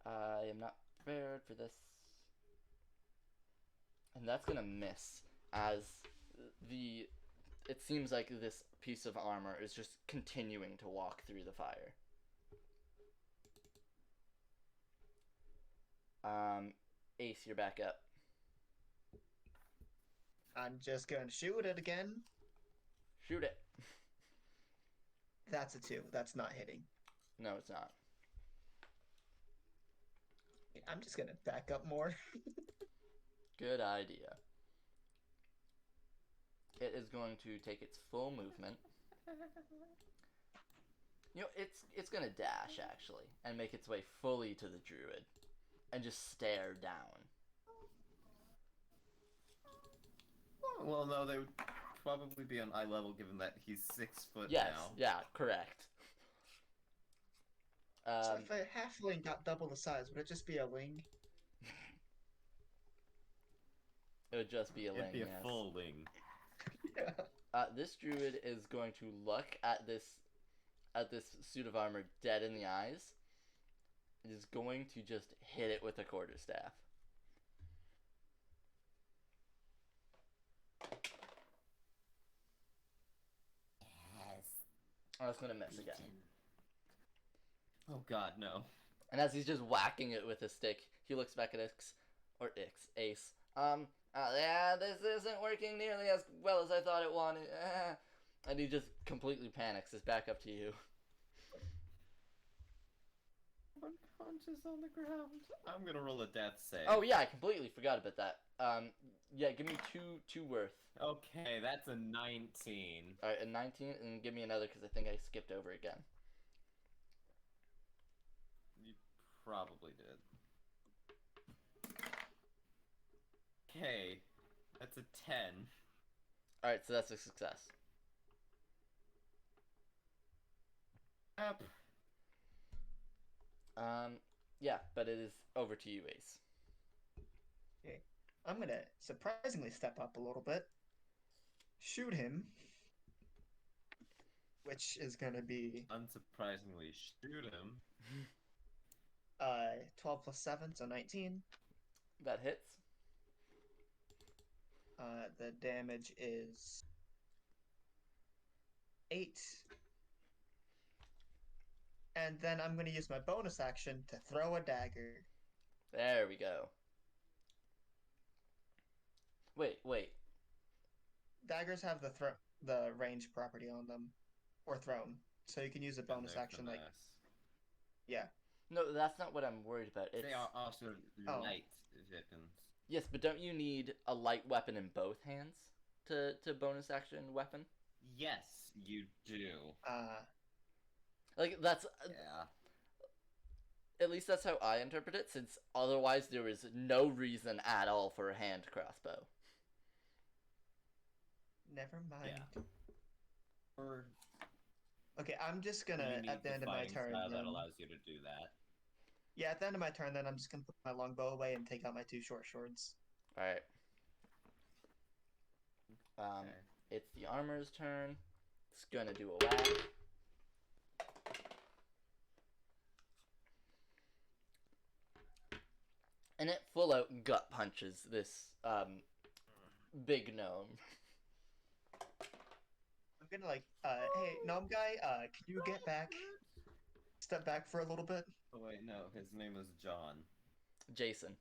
I am not prepared for this. And that's gonna miss, as it seems like this piece of armor is just continuing to walk through the fire. Ace, you're back up. I'm just gonna shoot it again. Shoot it. That's a 2. That's not hitting. No, it's not. I'm just gonna back up more. Good idea. It is going to take its full movement. You know, it's gonna dash, actually, and make its way fully to the druid, and just stare down. Well, no, they would probably be on eye level given that he's 6 foot Yes, now. yeah, correct. So if a halfling got double the size, would it just be a ling? It would just be a ling, It'd be a yes. full ling. Yeah. This druid is going to look at this suit of armor dead in the eyes. It is going to just hit it with a quarterstaff. Oh, it's gonna miss again. Oh god, no. And as he's just whacking it with a stick, he looks back at Ace. Yeah, this isn't working nearly as well as I thought it wanted. And he just completely panics. It's back up to you. Unconscious on the ground. I'm gonna roll a death save. Oh yeah, I completely forgot about that. Yeah, give me two worth. Okay, that's a 19. Alright, a 19, and give me another because I think I skipped over again. You probably did. Okay, that's a 10. Alright, so that's a success. Up. Yeah, but it is over to you, Ace. Okay. I'm gonna surprisingly step up a little bit. Shoot him. Which is gonna be Unsurprisingly, shoot him. 12 plus 7, so 19. That hits. The damage is 8. And then I'm going to use my bonus action to throw a dagger. There we go. Wait. Daggers have the range property on them, or thrown, so you can use a bonus action like yeah. No, that's not what I'm worried about. It's... They are also Oh. light weapons. Yes, but don't you need a light weapon in both hands to bonus action weapon? Yes, you do. Like, that's... Yeah. At least that's how I interpret it, since otherwise there is no reason at all for a hand crossbow. Never mind. Yeah. Or Okay, I'm just you gonna need at the end of my fighting turn. style that Then, allows you to do that. yeah, at the end of my turn, then I'm just gonna put my longbow away and take out my 2 short swords. Alright. Okay. It's the armor's turn. It's gonna do a whack. And it full out gut punches this big gnome. I'm gonna like, hey, gnome guy, can you get back? Step back for a little bit. Oh wait, no, his name is John. Jason.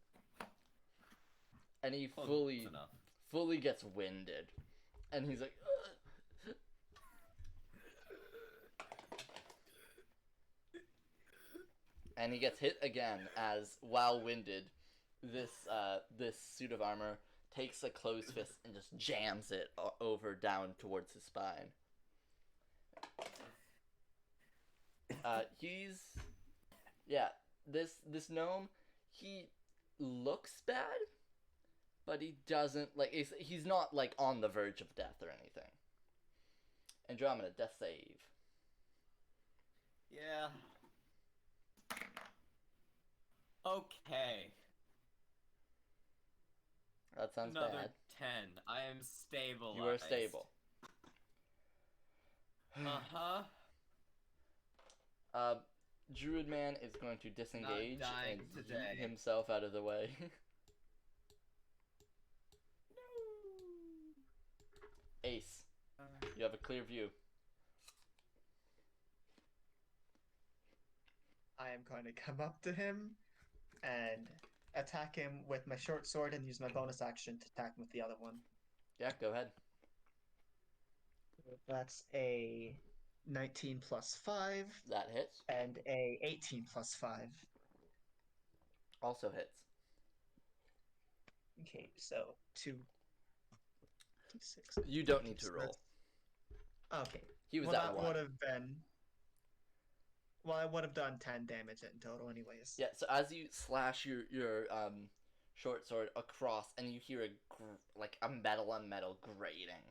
And he Close fully enough. gets winded. And he's like, "Ugh." And he gets hit again as, while winded, this suit of armor takes a closed fist and just jams it over down towards his spine. This gnome, he looks bad, but he doesn't, like, he's not, like, on the verge of death or anything. Andromeda, death save. Yeah. Okay. That sounds Another bad. 10. I am stabilized. You are stable. Uh-huh. Druid Man is going to disengage dying and today. yeet himself out of the way. Ace, you have a clear view. I am going to come up to him and attack him with my short sword and use my bonus action to attack him with the other one. Yeah, go ahead. That's a 19 plus 5 That hits. and a 18 plus 5. Also hits. Okay, so 2d6. You don't need to roll. Okay. He was Well, at that 1. would have been. Well, I would have done 10 damage in total, anyways. Yeah, so as you slash your short sword across, and you hear a metal on metal grating,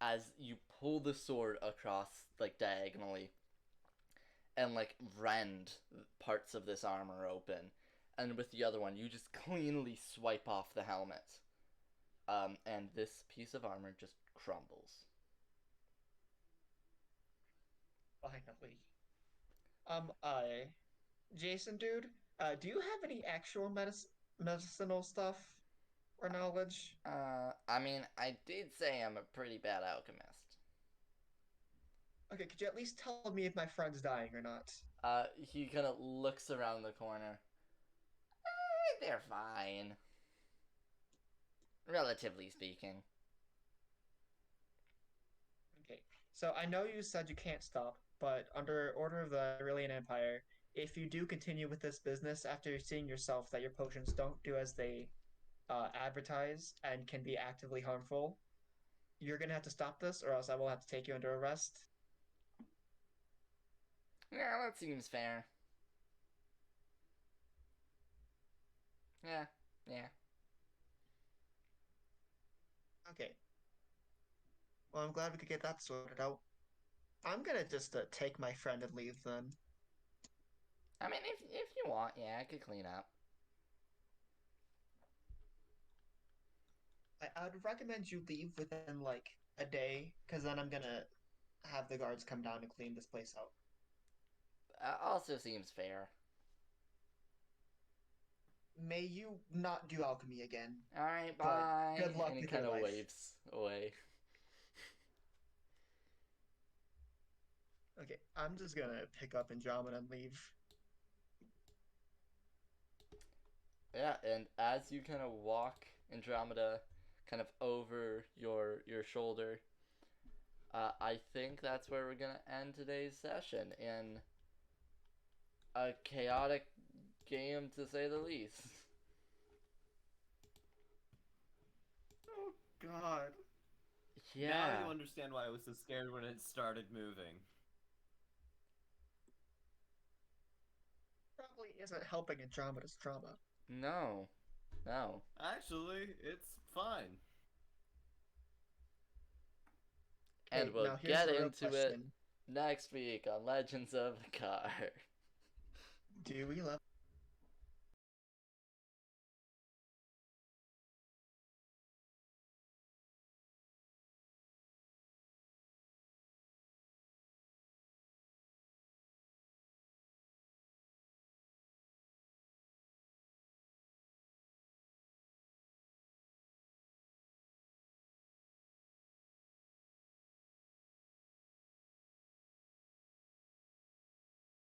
as you pull the sword across like diagonally, and like rend parts of this armor open, and with the other one you just cleanly swipe off the helmet, and this piece of armor just crumbles. Finally. Jason, dude, do you have any actual medicinal stuff or knowledge? I mean, I did say I'm a pretty bad alchemist. Okay, could you at least tell me if my friend's dying or not? He kind of looks around the corner. They're fine. Relatively speaking. Okay, so I know you said you can't stop, but under order of the Aurelian Empire, if you do continue with this business after seeing yourself that your potions don't do as they advertise and can be actively harmful, you're gonna have to stop this, or else I will have to take you under arrest. Yeah, that seems fair. Yeah, yeah. Okay. Well, I'm glad we could get that sorted out. I'm gonna just take my friend and leave then. I mean, if you want, yeah, I could clean up. I would recommend you leave within like a day, because then I'm gonna have the guards come down and clean this place out. Also seems fair. May you not do alchemy again. Alright, But bye. good luck And he with your kind of life. waves away. Okay, I'm just gonna pick up Andromeda and leave. Yeah, and as you kind of walk Andromeda kind of over your shoulder, I think that's where we're gonna end today's session in a chaotic game, to say the least. Oh God. Yeah. Now you understand why I was so scared when it started moving. Probably isn't helping Andromeda's trauma. No. No. Actually, it's fine. And Okay, we'll now here's get the real into it question. next week on Legends of Aqquar. Do we love